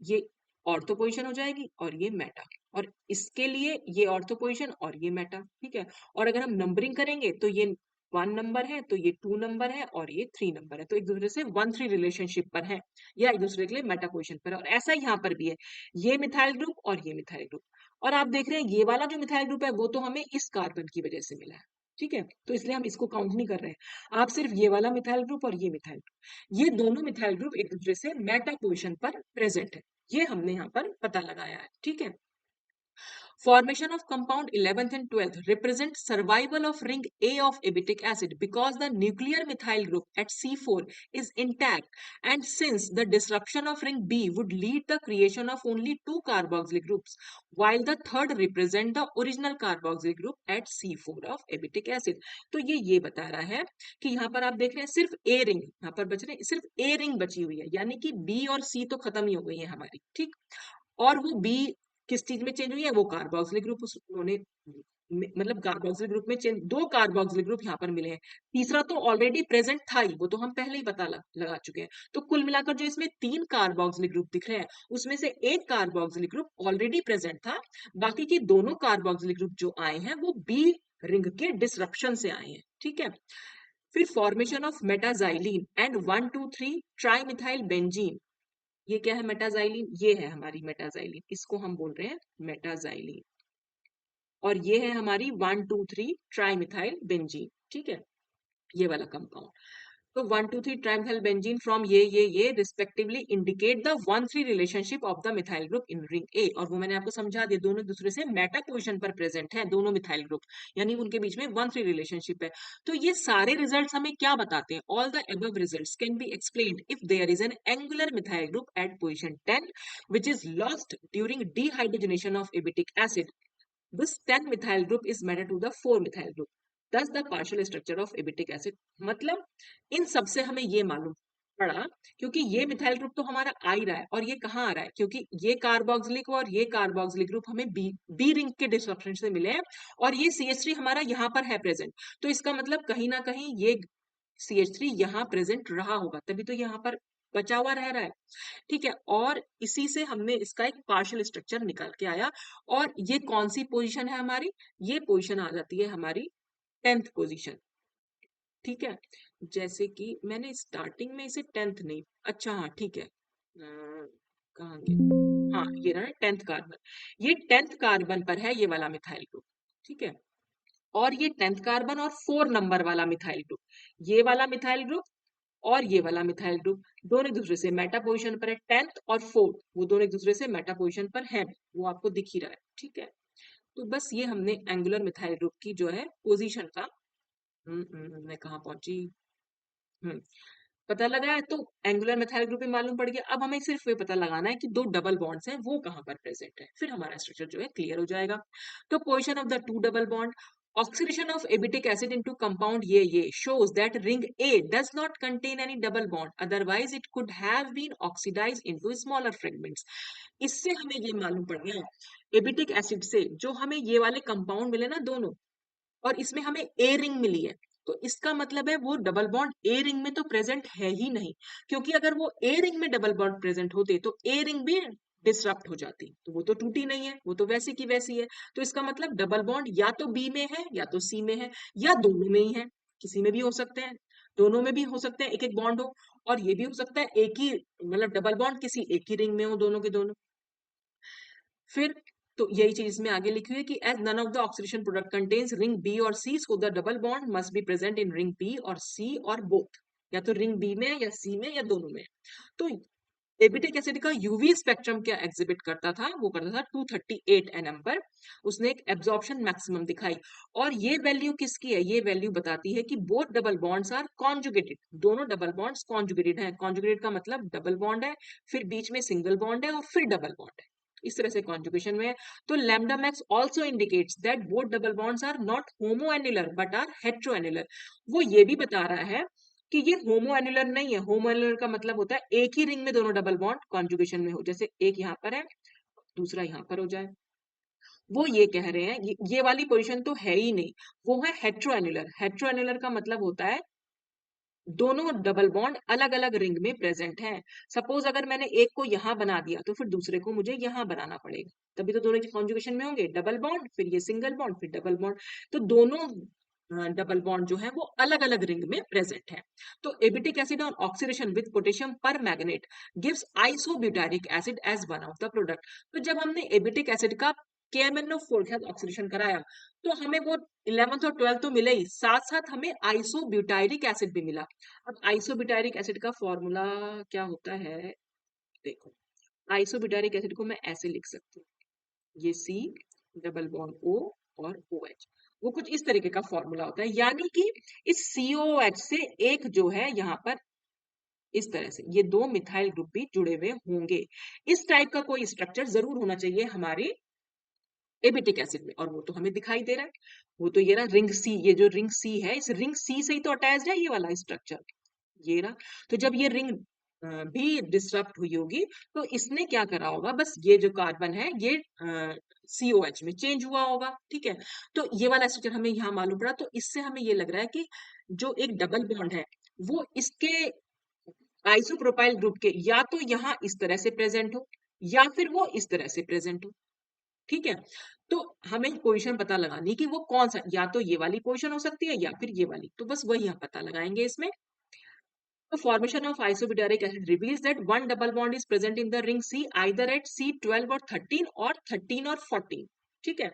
ये ऑर्थो पोजीशन हो जाएगी और ये मेटा, और इसके लिए ये ऑर्थो पोजीशन और ये मेटा। ठीक है, और अगर हम नंबरिंग करेंगे तो ये 1 नंबर है, तो ये 2 नंबर है, और ये 3 नंबर है, तो एक दूसरे से 1-3 रिलेशनशिप पर है, या एक दूसरे के लिए मेटा पोजीशन पर है। और ऐसा यहाँ पर भी है, ये मिथाइल ग्रुप और ये मिथाइल ग्रुप। और आप देख रहे हैं ये वाला जो मिथाइल ग्रुप है वो तो हमें इस कार्बन की वजह से मिला है। ठीक है, तो इसलिए हम इसको काउंट नहीं कर रहे हैं। आप सिर्फ ये वाला मिथाइल ग्रुप और ये मिथाइल ग्रुप, ये दोनों मिथाइल ग्रुप एक दूसरे से मेटा पोजीशन पर प्रेजेंट है, ये हमने यहाँ पर पता लगाया है। ठीक है, formation of compound 11th and 12th represent survival of ring A of abitic acid because the nuclear methyl group at C4 is intact, and since the disruption of ring B would lead the creation of only 2 carboxylic groups, while the third represent the original carboxylic group at C4 of abitic acid। तो ये बता रहा है कि यहाँ पर आप देख रहे हैं सिर्फ A रिंग यहाँ पर बच रहे हैं, सिर्फ A रिंग बची हुई है, यानी कि B और C तो खत्म ही हो गई है हमारी। ठीक, और वो बी किस चीज में चेंज हुई है, वो कार्बोक्सिलिक ग्रुप उन्होंने मतलब कार्बोक्सिलिक ग्रुप में चेंज, 2 कार्बोक्सिलिक ग्रुप यहाँ पर मिले हैं। तीसरा तो ऑलरेडी प्रेजेंट था ही, वो तो हम पहले ही पता लगा चुके हैं। तो कुल मिलाकर जो इसमें 3 कार्बोक्सिलिक ग्रुप दिख रहे हैं, उसमें से एक कार्बोक्सिलिक ग्रुप ऑलरेडी प्रेजेंट था, बाकी के दोनों कार्बोक्सिलिक ग्रुप जो आए हैं वो बी रिंग के डिसरप्शन से आए हैं। ठीक है, फिर formation of metaxylene and 1,2,3 trimethyl benzene. ये क्या है, मेटाजाइलिन, ये है हमारी मेटाजाइलिन, इसको हम बोल रहे हैं मेटाजाइलिन। और ये है हमारी 1,2,3 ट्राइमिथाइल बेंजीन। ठीक है, ये वाला कंपाउंड। तो 1,2,3 ट्राइमिथाइल बेंजीन फ्रॉम ये respectively indicate the 1,3 relationship of the methyl group in ring A. और वो मैंने आपको समझा दिया, दोनों एक दूसरे से मेटा पोजीशन पर प्रेजेंट है दोनों मिथाइल ग्रुप, यानी उनके बीच में 1,3 रिलेशनशिप है। तो ये सारे रिजल्ट्स हमें क्या बताते हैं, all the above results can be explained if there is an angular methyl group at position 10 which is lost during dehydrogenation of abitic acid। This 10 methyl group is mated to the 4 methyl group, thus the partial structure of abitic acid। मतलब इन सब से हमें ये मालूम पड़ा, क्योंकि ये methyl group तो हमारा आ ही रहा है, और ये कहाँ आ रहा है, क्योंकि ये कार्बोक्सिलिक और ये कार्बोक्सिलिक ग्रुप हमें बी रिंग के डिसरप्शन से मिले हैं, और ये CH3 हमारा यहाँ पर है प्रेजेंट। तो इसका मतलब कहीं ना कहीं ये CH3 यहाँ प्रेजेंट रहा होगा, तभी तो यहाँ पर बचा हुआ रह रहा है। ठीक है, और इसी से हमने इसका एक पार्शियल स्ट्रक्चर निकाल के आया। और ये कौन सी पोजीशन है हमारी, ये पोजीशन आ जाती है हमारी 10th पोजीशन। ठीक है, जैसे कि मैंने स्टार्टिंग में इसे 10th नहीं, अच्छा हाँ ठीक है, कहाँ गया, हाँ ये रहा 10th कार्बन। ये 10th कार्बन पर है ये वाला मिथाइल ग्रुप। ठीक है, और ये 10th कार्बन और 4 नंबर वाला मिथाइल ग्रुप, ये वाला मिथाइल ग्रुप और ये वाला मिथाइल ग्रुप दोनों एक दूसरे से मेटा पोजीशन पर है। 10th और 4th वो दोनों एक दूसरे से मेटा पोजीशन पर है, वो आपको दिख ही रहा है। ठीक है, तो बस ये हमने एंगुलर मिथाइल ग्रुप की जो है पोजीशन का मैं कहाँ पहुंची, हम्म पता लगा है। तो एंगुलर मिथाइल ग्रुप भी मालूम पड़ गया। अब हमें सिर्फ ये पता लगाना है कि 2 डबल बॉन्ड्स हैं वो कहाँ पर प्रेजेंट है, फिर हमारा स्ट्रक्चर जो है क्लियर हो जाएगा। तो position of the 2 double bond, Oxidation of abitic acid into compound ये shows that ring A does not contain any double bond. Otherwise, it could have been oxidized into smaller fragments. इससे हमें ये मालूम पड़ गया एबिटिक एसिड से जो हमें ये वाले कंपाउंड मिले ना दोनों और इसमें हमें ए रिंग मिली है तो इसका मतलब है वो डबल बॉन्ड ए रिंग में तो प्रेजेंट है ही नहीं क्योंकि अगर वो ए रिंग में डबल बॉन्ड प्रेजेंट होते तो ए रिंग भी डिसरप्ट हो जाती तो वो तो टूटी नहीं है वो तो वैसी की वैसी है तो इसका मतलब डबल बॉन्ड या तो बी में है या तो सी में है या दोनों में ही है किसी में भी हो सकते हैं दोनों में भी हो सकते हैं एक एक बॉन्ड हो और ये भी हो सकता है एक ही मतलब डबल बॉन्ड किसी एक ही रिंग में हो दोनों के दोनों फिर तो यही चीज इसमें आगे लिखी हुई है कि as none of the oxidation product contains ring B और C so the double bond must be present in ring B और सी और बोथ या तो रिंग बी में या सी में या दोनों में तो एबिटिक एसिड का यूवी स्पेक्ट्रम क्या एग्जिबिट करता था वो करता था 238 nm पर उसने एक एब्जॉर्प्शन मैक्सिमम दिखाई और ये वैल्यू किसकी है ये वैल्यू बताती है कि both double bonds are conjugated दोनों डबल बॉन्ड्स कॉन्जुगेटेड हैं कॉन्जुगेटेड का मतलब डबल बॉन्ड है फिर बीच में सिंगल बॉन्ड है और फिर डबल बॉन्ड है इस तरह से कॉन्जुगेशन में है तो lambda max also indicates that both double bonds are not homoannular but are heteroannular वो ये भी बता रहा है कि ये होमोएन्युलर नहीं है होमोएन्युलर का मतलब होता है एक ही रिंग में दोनों डबल बॉन्ड कॉन्जुगेशन में हो जैसे एक यहाँ पर है दूसरा यहाँ पर हो जाए वो ये कह रहे हैं ये वाली पोजीशन तो है ही नहीं वो है हेट्रोएन्युलर हेट्रोएन्युलर का मतलब होता है दोनों डबल बॉन्ड अलग अलग रिंग में प्रेजेंट हैं सपोज अगर मैंने एक को यहाँ बना दिया तो फिर दूसरे को मुझे यहाँ बनाना पड़ेगा तभी तो दोनों की कॉन्जुगेशन में होंगे डबल बॉन्ड फिर ये सिंगल बॉन्ड फिर डबल बॉन्ड तो दोनों डबल बॉन्ड जो है वो अलग अलग रिंग में प्रेजेंट है तो abietic acid on oxidation with potassium permanganate gives isobutyric acid as one of the product तो जब हमने एबिटिक एसिड का KMnO4 के साथ ऑक्सीडेशन कराया तो हमें वो 11th और 12th तो मिले ही साथ साथ हमें आइसोब्यूटारिक एसिड भी मिला अब आइसोब्यूटारिक एसिड का फॉर्मूला क्या होता है देखो आइसोब्यूटारिक एसिड को मैं ऐसे लिख सकती हूँ ये C डबल बॉन्ड O और OH वो कुछ इस तरीके का फॉर्मूला होता है यानी कि इस COOH से एक जो है यहाँ पर इस तरह से ये दो मिथाइल ग्रुप भी जुड़े हुए होंगे इस टाइप का कोई स्ट्रक्चर जरूर होना चाहिए हमारे एबिटिक एसिड में और वो तो हमें दिखाई दे रहा है वो तो ये ना रिंग सी ये जो रिंग सी है इस रिंग सी से ही तो अटैच्ड है ये वाला स्ट्रक्चर ये रहा तो जब ये रिंग भी डिस्टर्ब हुई होगी तो इसने क्या करा होगा बस ये जो कार्बन है ये COH में चेंज हुआ होगा ठीक है तो ये वाला स्ट्रक्चर हमें यहाँ मालूम पड़ा तो इससे हमें ये लग रहा है कि जो एक डबल बॉन्ड है वो इसके आइसोप्रोपाइल ग्रुप के या तो यहाँ इस तरह से प्रेजेंट हो या फिर वो इस तरह से प्रेजेंट हो ठीक है तो हमें पोजीशन पता लगानी कि वो कौन सा या तो ये वाली पोजीशन हो सकती है या फिर ये वाली तो बस वही हम पता लगाएंगे इसमें तो formation of isobutyric acid reveals that one double bond is present in the ring C either at C12 और 13 और 13 और 14 ठीक है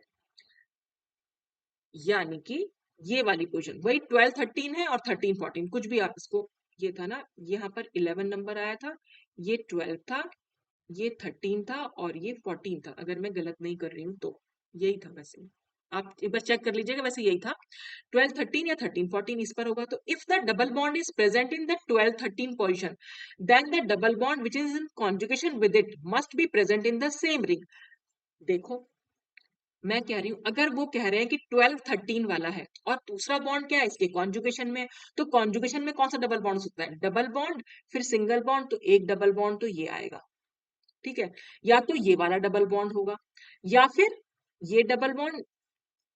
यानी कि ये वाली पोजीशन वही 12 13 है और 13 14 कुछ भी आप इसको ये था ना यहाँ पर 11 नंबर आया था ये 12 था ये 13 था और ये 14 था अगर मैं गलत नहीं कर रही हूँ तो यही था वैसे आप एक बार चेक कर लीजिएगा वैसे यही था 12 13 या 13 14 इस पर होगा तो if the double bond is present in the 12 13 position then the double bond which is in conjugation with it must be present in the same ring देखो मैं कह रही हूँ अगर वो कह रहे हैं कि 12 13 वाला है और दूसरा बॉन्ड क्या है इसके कॉन्जुगेशन में तो कॉन्जुगेशन में कौन सा डबल बॉन्ड हो सकता है डबल बॉन्ड फिर सिंगल बॉन्ड तो एक डबल बॉन्ड तो ये आएगा ठीक है या तो ये वाला डबल बॉन्ड होगा या फिर ये डबल बॉन्ड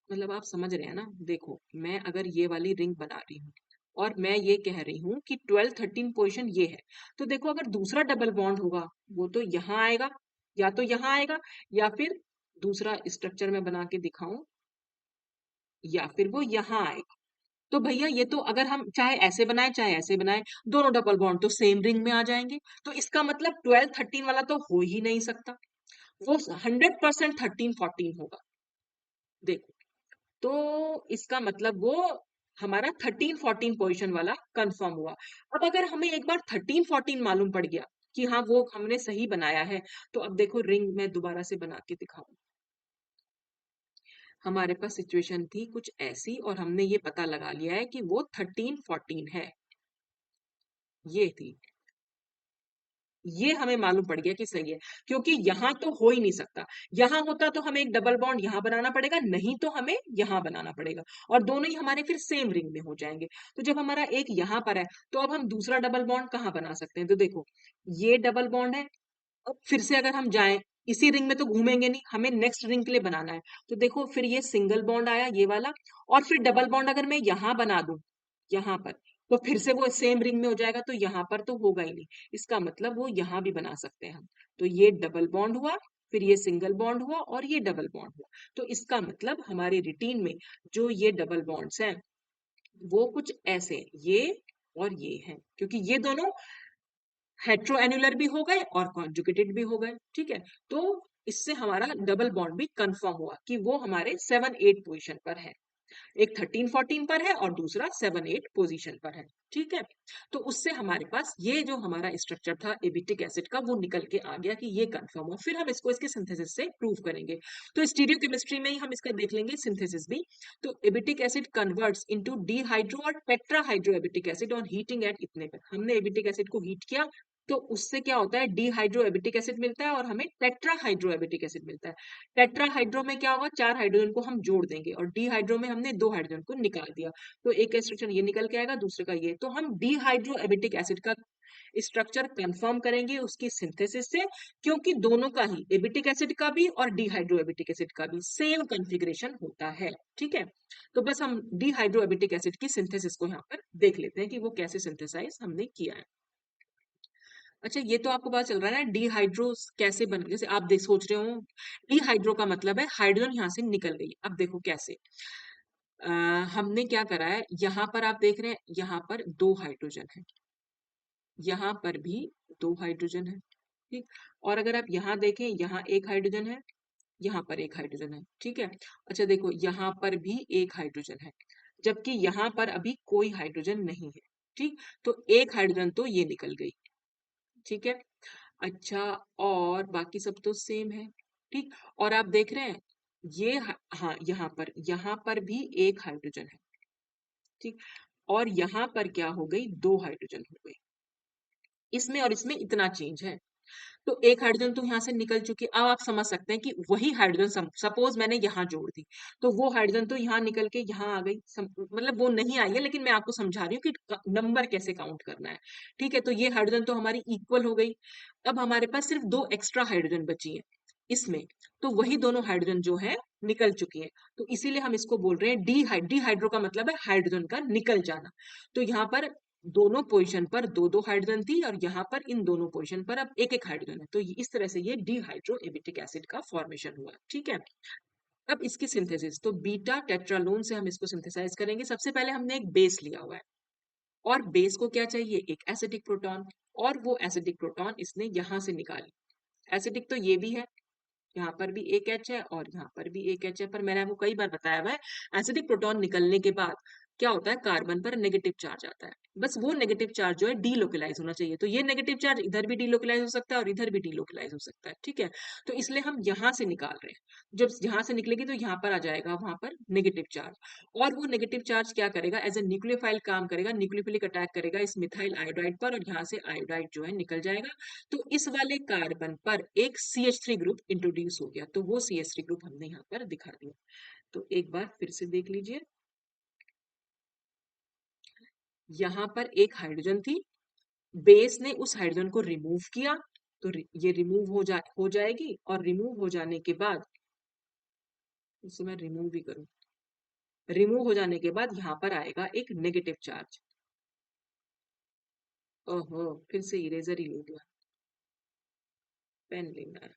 मतलब आप समझ रहे हैं ना देखो मैं अगर ये वाली रिंग बना रही हूँ और मैं ये कह रही हूँ कि 12 13 पोजीशन ये है तो देखो अगर दूसरा डबल बॉन्ड होगा वो तो यहाँ आएगा या तो यहाँ आएगा या फिर दूसरा स्ट्रक्चर में बना के दिखाऊं या फिर वो यहाँ आएगा तो भैया ये तो अगर हम चाहे ऐसे बनाए चाहे ऐसे बनाए दोनों डबल बॉन्ड तो सेम रिंग में आ जाएंगे तो इसका मतलब 12 13 वाला तो हो ही नहीं सकता वो 100% 13 14 होगा देखो तो इसका मतलब वो हमारा 13 14 पोजीशन वाला कंफर्म हुआ अब अगर हमें एक बार 13 14 मालूम पड़ गया कि हाँ वो हमने सही बनाया है तो अब देखो रिंग में दोबारा से बना के दिखाऊं हमारे पास सिचुएशन थी कुछ ऐसी और हमने ये पता लगा लिया है कि वो 13 14 है ये थी ये हमें मालूम पड़ गया कि सही है, क्योंकि यहाँ तो हो ही नहीं सकता। यहाँ होता तो हमें एक डबल बॉन्ड यहाँ बनाना पड़ेगा, नहीं तो हमें यहाँ बनाना पड़ेगा, और दोनों ही हमारे फिर सेम रिंग में हो जाएंगे। तो जब हमारा एक यहाँ पर है, तो अब हम दूसरा डबल बॉन्ड कहाँ बना सकते हैं? तो देखो, ये डबल बॉन्ड है। अब फिर से अगर हम जाएं, इसी रिंग में तो घूमेंगे नहीं, हमें नेक्स्ट रिंग के लिए बनाना है। तो देखो, फिर ये सिंगल बॉन्ड आया, ये वाला, और फिर डबल बॉन्ड अगर मैं यहाँ बना दूं, यहाँ पर, तो फिर से वो सेम रिंग में हो जाएगा, तो यहाँ पर तो होगा ही नहीं। इसका मतलब वो यहाँ भी बना सकते हैं हम। तो ये डबल बॉन्ड हुआ, फिर ये सिंगल बॉन्ड हुआ, और ये डबल बॉन्ड हुआ। तो इसका मतलब हमारे रिटीन में जो ये डबल बॉन्ड्स हैं, वो कुछ ऐसे हैं, ये और ये हैं, क्योंकि ये दोनों हेट्रोएन्युलर भी हो गए और कॉन्जुगेटेड भी हो गए। ठीक है, तो इससे हमारा डबल बॉन्ड भी कंफर्म हुआ कि वो हमारे 7-8 पोजीशन पर है। एक 13-14 पर है और दूसरा 7-8 पोजीशन पर है। ठीक है, तो उससे हमारे पास ये जो हमारा स्ट्रक्चर था एबिटिक एसिड का, वो निकल के आ गया कि ये कंफर्म हुआ। फिर हम इसको इसके सिंथेसिस से प्रूव करेंगे। तो स्टीरियोकेमिस्ट्री में ही हम इसका देख लेंगे सिंथेसिस भी। तो abietic acid converts into dehydro और tetrahydro abietic acid on heating eight इतने पर। हमने एबिटिक एसिड को हीट किया, तो उससे क्या होता है, डीहाइड्रो एबिटिक एसिड मिलता है और हमें टेट्राहाइड्रो एबिटिक एसिड मिलता है। टेट्राहाइड्रो में क्या होगा, 4 हाइड्रोजन को हम जोड़ देंगे, और डीहाइड्रो में हमने 2 हाइड्रोजन को निकाल दिया। तो एक का स्ट्रक्चर ये निकल के आएगा, दूसरे का ये। तो हम डीहाइड्रो एबिटिक एसिड का स्ट्रक्चर कंफर्म करेंगे उसकी सिंथेसिस से, क्योंकि दोनों का ही, एबिटिक एसिड का भी और डीहाइड्रो एबिटिक एसिड का भी सेम कॉन्फ़िगरेशन होता है। ठीक है, तो बस हम डीहाइड्रो एबिटिक एसिड की सिंथेसिस को यहाँ पर देख लेते हैं कि वो कैसे सिंथेसाइज हमने किया है। अच्छा, ये तो आपको पता चल रहा है ना डिहाइड्रो कैसे बन, जैसे आप देख सोच रहे हो, डिहाइड्रो का मतलब है हाइड्रोजन यहाँ से निकल गई। अब देखो कैसे। अ, हमने क्या करा है, यहाँ पर आप देख रहे हैं, यहाँ पर 2 हाइड्रोजन है, यहाँ पर भी 2 हाइड्रोजन है। ठीक, और अगर आप यहाँ देखें, यहाँ एक हाइड्रोजन है, यहाँ पर एक हाइड्रोजन है। ठीक है, अच्छा देखो, यहाँ पर भी एक हाइड्रोजन है, जबकि यहाँ पर अभी कोई हाइड्रोजन नहीं है। ठीक, तो एक हाइड्रोजन तो ये निकल गई। ठीक है, अच्छा, और बाकी सब तो सेम है। ठीक, और आप देख रहे हैं, हाँ, यहाँ पर भी एक हाइड्रोजन है। ठीक, और यहाँ पर क्या हो गई, 2 हाइड्रोजन हो गई। इसमें और इसमें इतना चेंज है। तो एक हाइड्रोजन तो यहाँ से निकल चुकी है। अब आप समझ सकते हैं कि वही हाइड्रोजन, सपोज मैंने यहाँ जोड़ दी, तो वो हाइड्रोजन तो यहाँ निकल के यहाँ आ गई। मतलब वो नहीं आई है, लेकिन मैं आपको समझा रही हूँ कि नंबर कैसे काउंट करना है। ठीक है, तो ये हाइड्रोजन तो हमारी इक्वल हो गई। अब हमारे पास सिर्फ 2 एक्स्ट्रा हाइड्रोजन बची है इसमें। तो वही दोनों हाइड्रोजन जो है निकल चुकी है। तो इसीलिए हम इसको बोल रहे हैं डिहाइड्रो का मतलब है हाइड्रोजन का निकल जाना। तो यहाँ पर दोनों पोजीशन पर 2-2 हाइड्रोजन थी, और यहाँ पर इन दोनों पोजीशन पर अब एक एक हाइड्रोजन है। तो इस तरह से ये डिहाइड्रो एबिटिक एसिड का फॉर्मेशन हुआ। ठीक है, अब इसकी सिंथेसिस, तो बीटा टेट्रालोन से हम इसको सिंथेसाइज करेंगे। सबसे पहले हमने एक बेस लिया हुआ है, और बेस को क्या चाहिए, एक एसिडिक प्रोटॉन, और वो एसिडिक प्रोटॉन इसने यहाँ से निकाली। एसिडिक तो ये भी है, यहाँ पर भी एक एच है और यहाँ पर भी एक एच है, पर मैंने आपको कई बार बताया हुआ है, एसिडिक प्रोटॉन निकलने के बाद क्या होता है, कार्बन पर नेगेटिव चार्ज आता है। बस वो नेगेटिव चार्ज जो है डीलोकलाइज होना चाहिए। तो ये नेगेटिव चार्ज इधर भी डीलोकलाइज हो सकता है और इधर भी डीलोकलाइज हो सकता है। ठीक है, तो इसलिए हम यहाँ से निकाल रहे हैं। जब यहाँ से निकलेगी तो यहाँ पर आ जाएगा वहां पर नेगेटिव चार्ज, और वो नेगेटिव चार्ज क्या करेगा, एज ए न्यूक्लियोफाइल काम करेगा, न्यूक्लियोफिलिक अटैक करेगा इस मिथाइल आयोडाइड पर, और यहाँ से आयोडाइड जो है निकल जाएगा। तो इस वाले कार्बन पर एक CH3 ग्रुप इंट्रोड्यूस हो गया, तो वो CH3 ग्रुप हमने यहाँ पर दिखा दिया। तो एक बार फिर से देख लीजिए, यहाँ पर एक हाइड्रोजन थी, बेस ने उस हाइड्रोजन को रिमूव किया, तो ये रिमूव हो जाएगी, और रिमूव हो जाने के बाद, इसे मैं रिमूव भी करूं, रिमूव हो जाने के बाद यहाँ पर आएगा एक नेगेटिव चार्ज। ओहो, फिर से इरेजर ही ले लिया, पेन लेना है।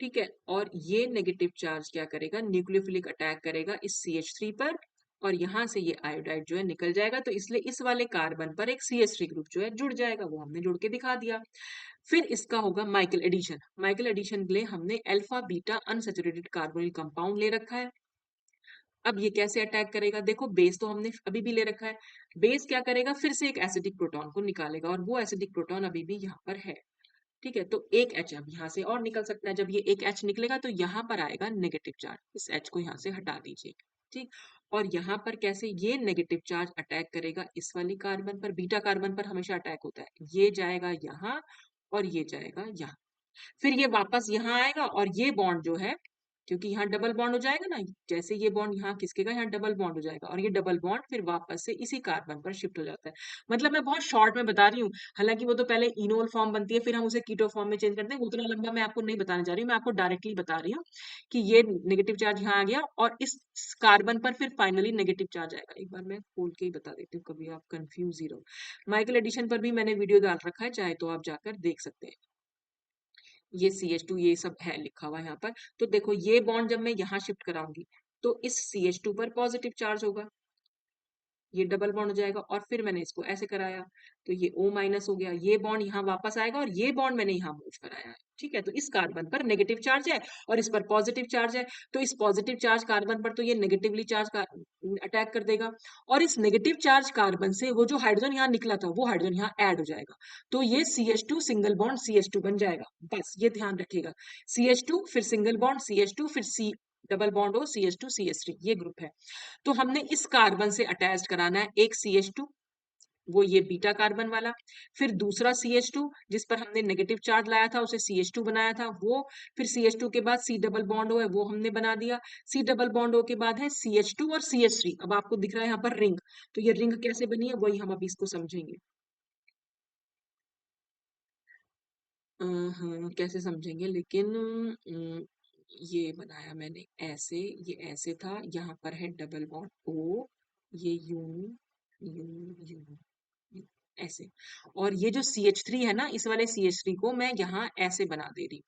ठीक है, और ये नेगेटिव चार्ज क्या करेगा, न्यूक्लियोफिलिक अटैक करेगा इस CH3 पर, और यहाँ से ये आयोडाइड जो है निकल जाएगा। तो इसलिए इस वाले कार्बन पर एक CH3 ग्रुप जो है जुड़ जाएगा, वो हमने जुड़ के दिखा दिया। फिर इसका होगा माइकल एडिशन। माइकल एडिशन के लिए हमने alpha beta unsaturated carbonyl compound ले रखा है। अब ये कैसे अटैक करेगा, देखो बेस तो हमने अभी भी ले रखा है। बेस क्या करेगा, फिर से एक एसिडिक प्रोटॉन को निकालेगा, और वो एसिडिक प्रोटॉन अभी भी यहाँ पर है। ठीक है, तो एक एच अब यहाँ से और निकल सकता है। जब ये एक एच निकलेगा तो यहाँ पर आएगा नेगेटिव चार्ज, इस एच को यहाँ से हटा दीजिए। ठीक। और यहाँ पर कैसे ये नेगेटिव चार्ज अटैक करेगा इस वाली कार्बन पर, बीटा कार्बन पर हमेशा अटैक होता है, ये जाएगा यहाँ और ये जाएगा यहाँ, फिर ये वापस यहाँ आएगा और ये बॉन्ड जो है, क्योंकि यहाँ डबल बॉन्ड हो जाएगा ना, जैसे ये बॉन्ड यहाँ खिसकेगा यहाँ डबल बॉन्ड हो जाएगा और ये डबल बॉन्ड फिर वापस से इसी कार्बन पर शिफ्ट हो जाता है। मतलब मैं बहुत शॉर्ट में बता रही हूँ, हालांकि वो तो पहले इनोल फॉर्म बनती है फिर हम उसे कीटो फॉर्म में चेंज करते हैं, उतना लंबा मैं आपको नहीं बताने जा रही हूँ, मैं आपको डायरेक्टली बता रही हूँ कि ये नेगेटिव चार्ज यहाँ आ गया और इस कार्बन पर फिर फाइनली नेगेटिव चार्ज आएगा। एक बार मैं खोल के ही बता देती हूँ, कभी आप कंफ्यूज ही रहो। माइकल एडिशन पर भी मैंने वीडियो डाल रखा है, चाहे तो आप जाकर देख सकते हैं। ये CH2 ये सब है लिखा हुआ यहाँ पर। तो देखो ये बॉन्ड जब मैं यहाँ शिफ्ट कराऊंगी तो इस CH2 पर पॉजिटिव चार्ज होगा, ये डबल बॉन्ड हो जाएगा और फिर मैंने इसको ऐसे कराया तो ये O माइनस हो गया, ये बॉन्ड यहाँ वापस आएगा और ये बॉन्ड मैंने यहाँ मूव कराया है। ठीक है, तो इस कार्बन पर नेगेटिव चार्ज है और इस पर पॉजिटिव चार्ज है, तो इस पॉजिटिव चार्ज कार्बन पर तो ये नेगेटिवली चार्ज अटैक कर देगा और इस नेगेटिव चार्ज कार्बन से वो जो हाइड्रोजन यहाँ निकला था वो हाइड्रोजन यहाँ ऐड हो जाएगा, तो ये CH2 सिंगल बॉन्ड CH2 बन जाएगा। बस ये ध्यान रखिएगा, CH2 फिर सिंगल बॉन्ड CH2 फिर C डबल बॉन्ड हो CH2 CH3 ये ग्रुप है। तो हमने इस कार्बन से अटैच कराना है एक CH2, वो ये बीटा कार्बन वाला, फिर दूसरा CH2 जिस पर हमने नेगेटिव चार्ज लाया था उसे CH2 बनाया था वो, फिर CH2 के बाद C डबल बॉन्ड हो है वो हमने बना दिया, C डबल बॉन्ड हो के बाद है CH2 और CH3। अब आपको दिख रहा है यहाँ पर रिंग, तो ये रिंग कैसे बनी है वही हम अभी इसको समझेंगे। हाँ कैसे समझेंगे, लेकिन ये बनाया मैंने ऐसे, ये ऐसे था, यहाँ पर है डबल बॉन्ड O, ये यू यू यू यू ऐसे, और ये जो CH3 है ना इस वाले CH3 को मैं यहाँ ऐसे बना दे रही हूँ।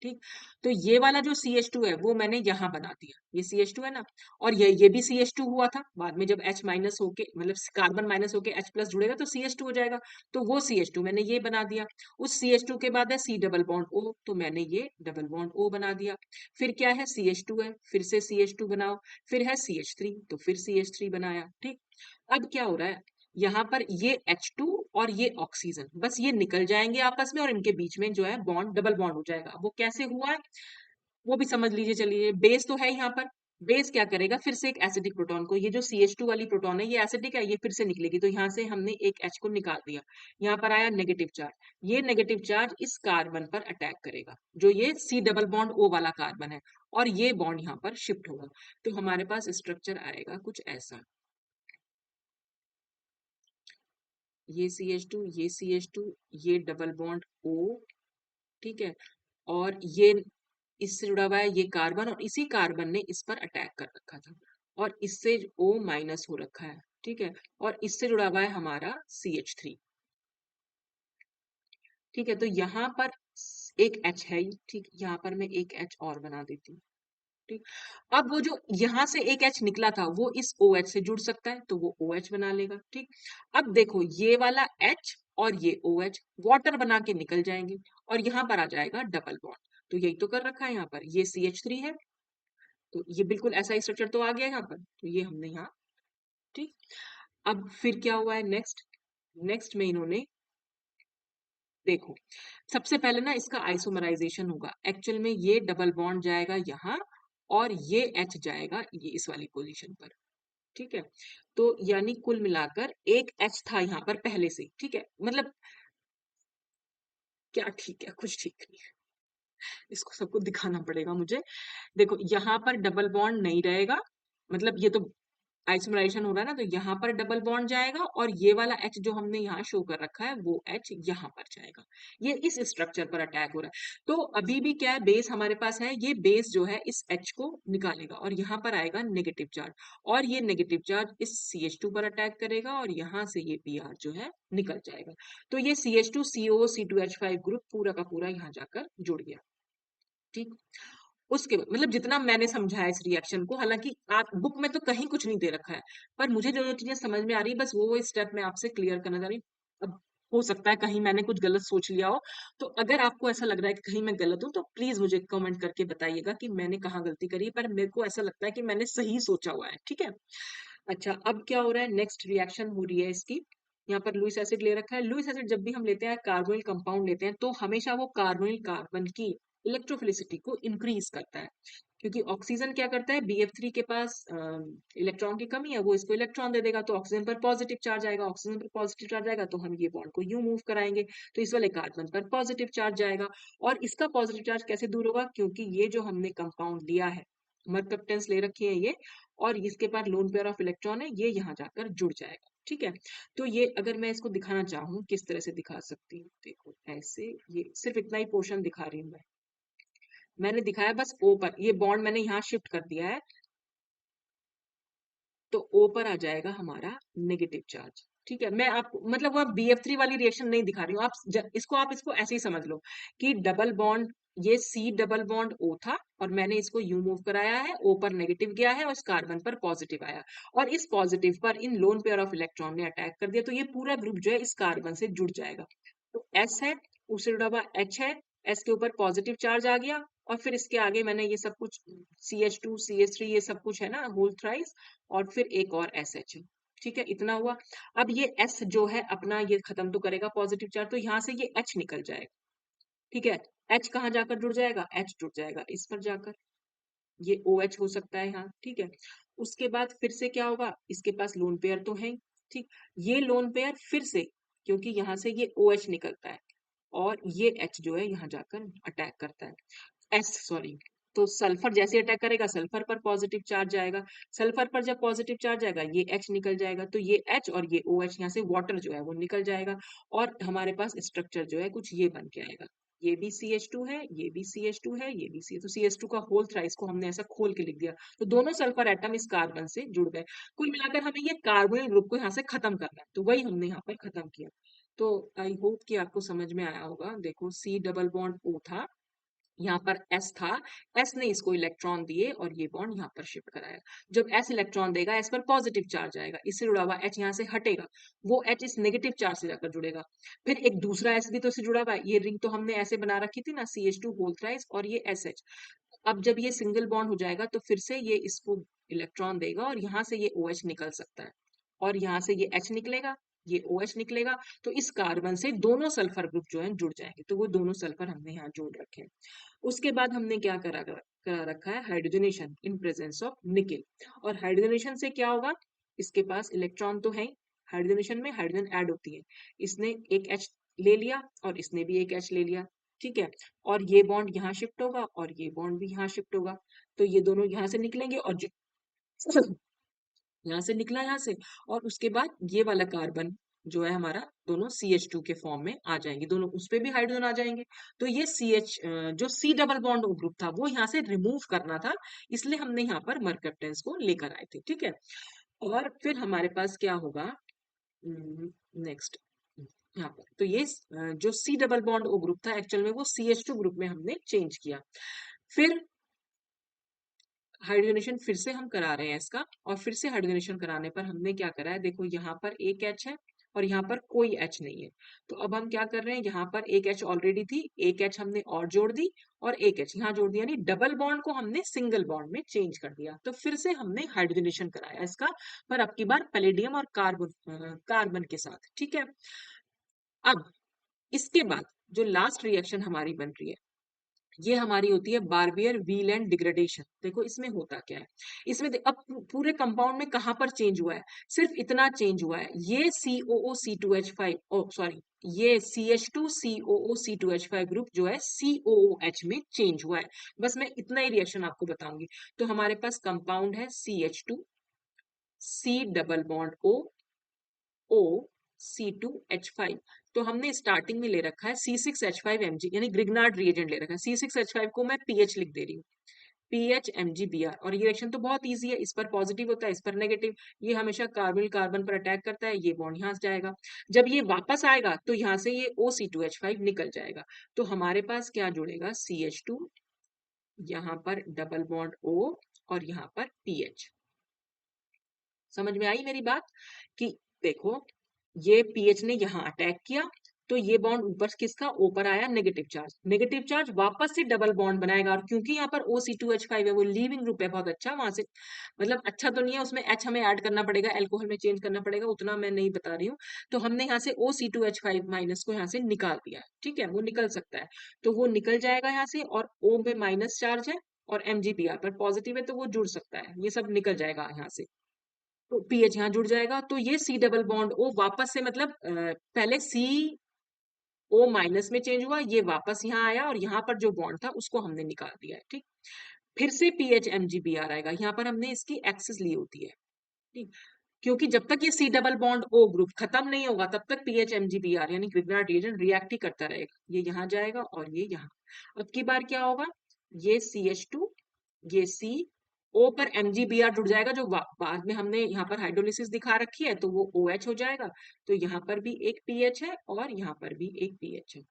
ठीक, तो ये वाला जो CH2 है वो मैंने यहाँ बना दिया, ये CH2 है ना, और ये भी CH2 हुआ था, बाद में जब H माइनस होके मतलब कार्बन माइनस होके H प्लस जुड़ेगा तो CH2 हो जाएगा, तो वो CH2 मैंने ये बना दिया। उस CH2 के बाद है C डबल बॉन्ड O, तो मैंने ये डबल बॉन्ड O बना दिया। फिर क्या है CH2 है, फिर से CH2 बनाओ, फिर है CH3 तो फिर CH3 बनाया। ठीक, अब क्या हो रहा है, यहाँ पर ये H2 और ये ऑक्सीजन बस ये निकल जाएंगे आपस में और इनके बीच में जो है बॉन्ड डबल बॉन्ड हो जाएगा। वो कैसे हुआ है वो भी समझ लीजिए, चलिए बेस तो है यहाँ पर, बेस क्या करेगा फिर से एक एसिडिक प्रोटॉन को, ये जो CH2 वाली प्रोटॉन है ये एसिडिक है, ये फिर से निकलेगी, तो यहाँ से हमने एक H को निकाल दिया, यहाँ पर आया नेगेटिव चार्ज, ये नेगेटिव चार्ज इस कार्बन पर अटैक करेगा जो ये C डबल बॉन्ड O वाला कार्बन है और ये बॉन्ड यहाँ पर शिफ्ट होगा, तो हमारे पास स्ट्रक्चर आएगा कुछ ऐसा, ये CH2 ये CH2 ये डबल बॉन्ड O, ठीक है, और ये इससे जुड़ा हुआ है ये कार्बन और इसी कार्बन ने इस पर अटैक कर रखा था और इससे O माइनस हो रखा है। ठीक है, और इससे जुड़ा हुआ है हमारा CH3। ठीक है, तो यहाँ पर एक H है ही, ठीक, यहाँ पर मैं एक H और बना देती हूँ। ठीक, अब वो जो यहाँ से एक H निकला था वो इस OH से जुड़ सकता है तो वो OH बना लेगा। ठीक, अब देखो ये वाला H और ये OH वाटर बना के निकल जाएंगे और यहाँ पर आ जाएगा डबल बॉन्ड, तो यही तो कर रखा है यहाँ पर, ये CH3 है तो ये बिल्कुल ऐसा ही स्ट्रक्चर तो आ गया यहाँ पर, तो ये हमने यहाँ। ठीक, अब फिर क्या हुआ है नेक्स्ट, नेक्स्ट में इन्होंने देखो सबसे पहले ना इसका आइसोमराइजेशन होगा, एक्चुअल में ये डबल बॉन्ड जाएगा यहाँ और ये H जाएगा ये इस वाली पोजीशन पर। ठीक है, तो यानी कुल मिलाकर एक H था यहाँ पर पहले से, ठीक है, मतलब क्या ठीक है, कुछ ठीक नहीं है, इसको सबको दिखाना पड़ेगा मुझे। देखो यहाँ पर डबल बॉन्ड नहीं रहेगा, मतलब ये तो आइसोमराइजेशन हो रहा है ना, तो यहाँ पर डबल बॉन्ड जाएगा और ये वाला H जो हमने यहाँ शो कर रखा है वो H यहाँ पर जाएगा, ये इस स्ट्रक्चर पर अटैक हो रहा है। तो अभी भी क्या है, बेस हमारे पास है, ये बेस जो है इस H को निकालेगा और यहाँ पर आएगा नेगेटिव चार्ज और ये नेगेटिव चार्ज इस CH2 पर अटैक करेगा और यहाँ से ये Br जो है निकल जाएगा, तो ये CH2 CO C2H5 ग्रुप पूरा का पूरा यहाँ जाकर जुड़ गया। ठीक, उसके बाद मतलब जितना मैंने समझा है इस रिएक्शन को, हालांकि आप बुक में तो कहीं कुछ नहीं दे रखा है, पर मुझे जो जो चीजें समझ में आ रही है बस वो स्टेप मैं आपसे क्लियर करना चाह रही हूँ। अब हो सकता है कहीं मैंने कुछ गलत सोच लिया हो, तो अगर आपको ऐसा लग रहा है कि कहीं मैं गलत हूँ तो प्लीज मुझे कमेंट करके बताइएगा कि मैंने कहाँ गलती करी है, पर मेरे को ऐसा लगता है कि मैंने सही सोचा हुआ है। ठीक है, अच्छा अब क्या हो रहा है, नेक्स्ट रिएक्शन हो रही है इसकी, यहाँ पर लुइस एसिड ले रखा है। लुइस एसिड जब भी हम लेते हैं कार्बोनिल कंपाउंड लेते हैं तो हमेशा वो कार्बोनिल कार्बन की इलेक्ट्रोफिलिसिटी को इंक्रीज करता है। क्योंकि ऑक्सीजन क्या करता है, BF3 के पास इलेक्ट्रॉन की कमी है, वो इसको इलेक्ट्रॉन दे देगा, तो ऑक्सीजन पर पॉजिटिव चार्ज आएगा, ऑक्सीजन पर पॉजिटिव चार्ज आएगा तो हम ये बॉन्ड को यूं मूव कराएंगे, तो इस वाले कार्बन पर पॉजिटिव चार्ज जाएगा। और इसका पॉजिटिव चार्ज कैसे दूर होगा, क्योंकि ये जो हमने कंपाउंड लिया है, मरकप्टेंस ले रखी है ये, और इसके पास लोन पेयर ऑफ इलेक्ट्रॉन है, ये यहाँ जाकर जुड़ जाएगा। ठीक है, तो ये अगर मैं इसको दिखाना चाहूँ किस तरह से दिखा सकती हूँ, देखो ऐसे, ये सिर्फ इतना ही पोर्शन दिखा रही हूँ मैं। मैंने दिखाया बस ओ पर, ये बॉन्ड मैंने यहाँ शिफ्ट कर दिया है, तो ओ पर आ जाएगा हमारा नेगेटिव चार्ज। ठीक है, मैं आप मतलब वो BF3 वाली रिएक्शन नहीं दिखा रही हूँ, आप इसको ऐसे ही समझ लो कि डबल बॉन्ड, ये C डबल बॉन्ड O था, और मैंने इसको यू मूव कराया है, O पर नेगेटिव गया है और इस कार्बन पर पॉजिटिव आया, और इस पॉजिटिव पर इन लोन पेयर ऑफ इलेक्ट्रॉन ने अटैक कर दिया, तो ये पूरा ग्रुप जो है इस कार्बन से जुड़ जाएगा। तो S है, उससे जुड़ा हुआ H है, S के ऊपर पॉजिटिव चार्ज आ गया, और फिर इसके आगे मैंने ये सब कुछ CH2 CH3 ये सब कुछ है ना होल थ्राइस, और फिर एक और SH है। ठीक है, इतना हुआ। अब ये S जो है अपना ये खत्म तो करेगा पॉजिटिव चार्ज, तो यहाँ से ये H निकल जाएगा। ठीक है, H कहाँ जाकर जुड़ जाएगा, H जुड़ जाएगा इस पर जाकर, ये OH हो सकता है यहाँ। ठीक है, उसके बाद फिर से क्या होगा, इसके पास लोन पेयर तो है ही, ठीक, ये लोन पेयर फिर से, क्योंकि यहाँ से ये OH निकलता है, और ये H जो है यहाँ जाकर अटैक करता है, एस सॉरी, तो सल्फर जैसे अटैक करेगा सल्फर पर पॉजिटिव चार्ज आएगा, सल्फर पर जब पॉजिटिव चार्ज आएगा ये H निकल जाएगा, तो ये H और ये OH यहाँ से वाटर जो है वो निकल जाएगा, और हमारे पास स्ट्रक्चर जो है कुछ ये बन के आएगा, ये भी CH2 है, ये भी CH2 है, ये भी CH2, CH2 का होल थ्राइस को हमने ऐसा खोल के लिख दिया, तो दोनों सल्फर एटम इस कार्बन से जुड़ गए। कुल मिलाकर हमें ये कार्बोनिल ग्रुप को यहाँ से खत्म करना है, तो वही हमने यहाँ पर खत्म किया। तो आई होप कि आपको समझ में आया होगा। देखो C डबल बॉन्ड O था, यहाँ पर S था, S ने इसको इलेक्ट्रॉन दिए और ये बॉन्ड यहाँ पर शिफ्ट कराया। जब S इलेक्ट्रॉन देगा, S पर पॉजिटिव चार्ज आएगा, इससे जुड़ा हुआ H यहाँ से हटेगा, वो H इस नेगेटिव चार्ज से जाकर जुड़ेगा। फिर एक दूसरा S भी तो इससे जुड़ा हुआ है, ये रिंग तो हमने ऐसे बना रखी थी ना, CH2 होल थ्राइस और ये SH। अब जब ये सिंगल बॉन्ड हो जाएगा तो फिर से ये इसको इलेक्ट्रॉन देगा, और यहाँ से ये OH निकल सकता है, और यहाँ से ये H निकलेगा, ये OH निकलेगा, तो इस कार्बन से दोनों सल्फर ग्रुप जो है जुड़ जाएंगे, तो वो दोनों सल्फर हमने यहाँ जोड़ रखे हैं। उसके बाद हमने क्या करा रखा है, hydrogenation in presence of nickel. और हाइड्रोजनेशन से क्या होगा, इसके पास इलेक्ट्रॉन तो है, हाइड्रोजनेशन में हाइड्रोजन ऐड होती है, इसने एक H ले लिया और इसने भी एक H ले लिया। ठीक है, और ये बॉन्ड यहाँ शिफ्ट होगा और ये बॉन्ड भी यहाँ शिफ्ट होगा, तो ये दोनों यहाँ से निकलेंगे, और जो यहाँ से निकला यहाँ से, और उसके बाद ये वाला कार्बन जो है हमारा, दोनों CH2 के फॉर्म में आ जाएंगे, दोनों उस पे भी हाइड्रोजन आ जाएंगे। तो ये जो C डबल बॉन्ड ग्रुप था वो यहाँ से रिमूव करना था, इसलिए हमने यहाँ पर मरकप्टेंस को लेकर आए थे। ठीक है, और फिर हमारे पास क्या होगा नेक्स्ट, यहाँ पर तो ये जो C double bond O group था एक्चुअल में वो CH2 ग्रुप में हमने चेंज किया। फिर हाइड्रोजनेशन फिर से हम करा रहे हैं इसका, और फिर से हाइड्रोजनेशन कराने पर हमने क्या करा है, देखो यहाँ पर एक H है और यहाँ पर कोई H नहीं है, तो अब हम क्या कर रहे हैं, यहाँ पर एक H ऑलरेडी थी, एक H हमने और जोड़ दी, और एक H यहाँ जोड़ दिया, यानी डबल बॉन्ड को हमने सिंगल बॉन्ड में चेंज कर दिया। तो फिर से हमने हाइड्रोजनेशन कराया इसका, पर अब की बार पैलेडियम और कार्बन के साथ। ठीक है, अब इसके बाद जो लास्ट रिएक्शन हमारी बन रही है, ये हमारी होती है बार्बियर व्हीलैंड डिग्रेडेशन। देखो इसमें होता क्या है, इसमें अब पूरे कंपाउंड में कहां पर चेंज हुआ है, सिर्फ इतना चेंज हुआ है, ये COOC2H5 ओ सॉरी, ये CH2COOC2H5 ग्रुप जो है COOH में चेंज हुआ है। बस मैं इतना ही रिएक्शन आपको बताऊंगी। तो हमारे पास कंपाउंड है CH2, C double bond O, C2H5, तो हमने स्टार्टिंग में ले रखा है C6H5Mg, यानी ग्रिग्नार्ड रिएजेंट ले रखा है। C6H5 को मैं पीएच लिख दे रही हूँ, PHMgBr, और ये रिएक्शन तो बहुत इजी है, इस पर पॉजिटिव होता है, इस पर नेगेटिव, ये हमेशा कार्बन कार्बन पर अटैक करता है, ये बॉन्ड यहाँ से जाएगा, जब ये वापस आएगा तो यहाँ से ये OC2H5 निकल जाएगा, तो हमारे पास क्या जुड़ेगा, CH2, यहाँ पर डबल बॉन्ड O, और यहाँ पर PH। समझ में आई मेरी बात, कि देखो ये पीएच ने यहाँ अटैक किया, तो ये बॉन्ड ऊपर किसका, ऊपर आया नेगेटिव चार्ज, नेगेटिव चार्ज वापस से डबल बॉन्ड बनाएगा, और क्योंकि यहाँ पर OC2H5 है, वो लीविंग ग्रुप है बहुत अच्छा, वहां से मतलब अच्छा तो नहीं है, उसमें H हमें ऐड करना पड़ेगा, अल्कोहल में चेंज करना पड़ेगा, उतना मैं नहीं बता रही हूँ। तो हमने यहाँ से OC2H5 माइनस को यहाँ से निकाल दिया, ठीक है, वो निकल सकता है, तो वो निकल जाएगा यहाँ से, और O में माइनस चार्ज है, और MgBr पर पॉजिटिव है तो वो जुड़ सकता है, ये सब निकल जाएगा यहाँ से। तो पीएच यहाँ जुड़ जाएगा, तो ये C डबल बॉन्ड O वापस से मतलब पहले C O माइनस में चेंज हुआ, ये वापस यहाँ आया और यहाँ पर जो बॉन्ड था उसको हमने निकाल दिया है, ठीक। फिर से पीएच MgBr आएगा, यहाँ पर हमने इसकी एक्सेस ली होती है, ठीक। क्योंकि जब तक ये C double bond O group खत्म नहीं होगा तब तक पीएच MgBr यानी ग्रिग्नार्ड रिएजेंट रिएक्ट ही करता रहेगा, ये यहाँ जाएगा और ये यहाँ। अब की बार क्या होगा, ये CH2, ये C O पर MgBr जुड़ जाएगा, जो बाद में हमने यहाँ पर हाइड्रोलिसिस दिखा रखी है, तो वो OH हो जाएगा। तो यहाँ पर भी एक पीएच है और यहाँ पर भी एक पीएच है।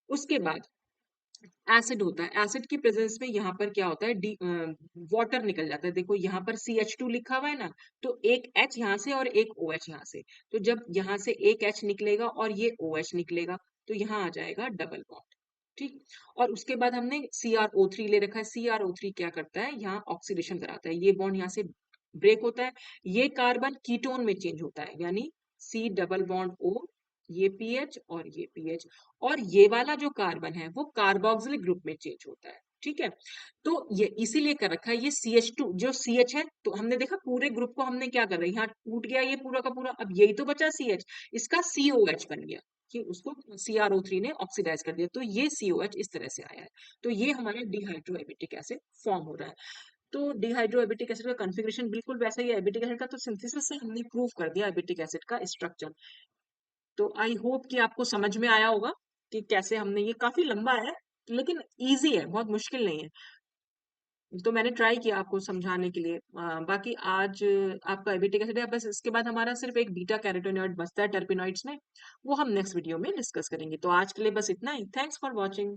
उसके बाद एसिड होता है, एसिड की प्रेजेंस में यहाँ पर क्या होता है, वाटर निकल जाता है। देखो यहाँ पर CH2 लिखा हुआ है ना, तो एक H यहाँ से और एक OH यहाँ से, तो जब यहाँ से एक H निकलेगा और ये OH निकलेगा तो यहाँ आ जाएगा डबल बॉन्ड, ठीक। और उसके बाद हमने CrO3 ले रखा है, CrO3 क्या करता है, यहाँ ऑक्सीडेशन कराता है, ये बॉन्ड यहाँ से ब्रेक होता है, ये कार्बन कीटोन में चेंज होता है, यानी C डबल बॉन्ड O, ये पीएच और ये पीएच, और ये वाला जो कार्बन है वो कार्बोक्सिलिक ग्रुप में चेंज होता है, ठीक है। तो ये इसीलिए कर रखा है, ये CH2 जो CH है, तो हमने देखा पूरे ग्रुप को हमने क्या कर रहे हैं, यहाँ टूट गया ये पूरा का पूरा, अब यही तो बचा CH, इसका COH बन गया कि उसको CrO3 ने ऑक्सीडाइज कर दिया, तो ये COH इस तरह से आया है। तो ये हमारा डिहाइड्रोएबिटिक एसिड फॉर्म हो रहा है। तो डिहाइड्रोएबिटिक एसिड का कॉन्फ़िगरेशन बिल्कुल वैसा ही है एबिटिक एसिड का, तो सिंथेसिस से हमने प्रूव कर दिया एबिटिक एसिड का स्ट्रक्चर। तो आई होप कि आपको समझ में आया होगा कि कैसे हमने, ये काफी लंबा है लेकिन इजी है, बहुत मुश्किल नहीं है। तो मैंने ट्राई किया आपको समझाने के लिए। बाकी आज आपका एबिटिक एसिड है, बस इसके बाद हमारा सिर्फ एक बीटा कैरोटीनॉइड बचता है टर्पिनॉइड्स में, वो हम नेक्स्ट वीडियो में डिस्कस करेंगे। तो आज के लिए बस इतना ही। Thanks for watching.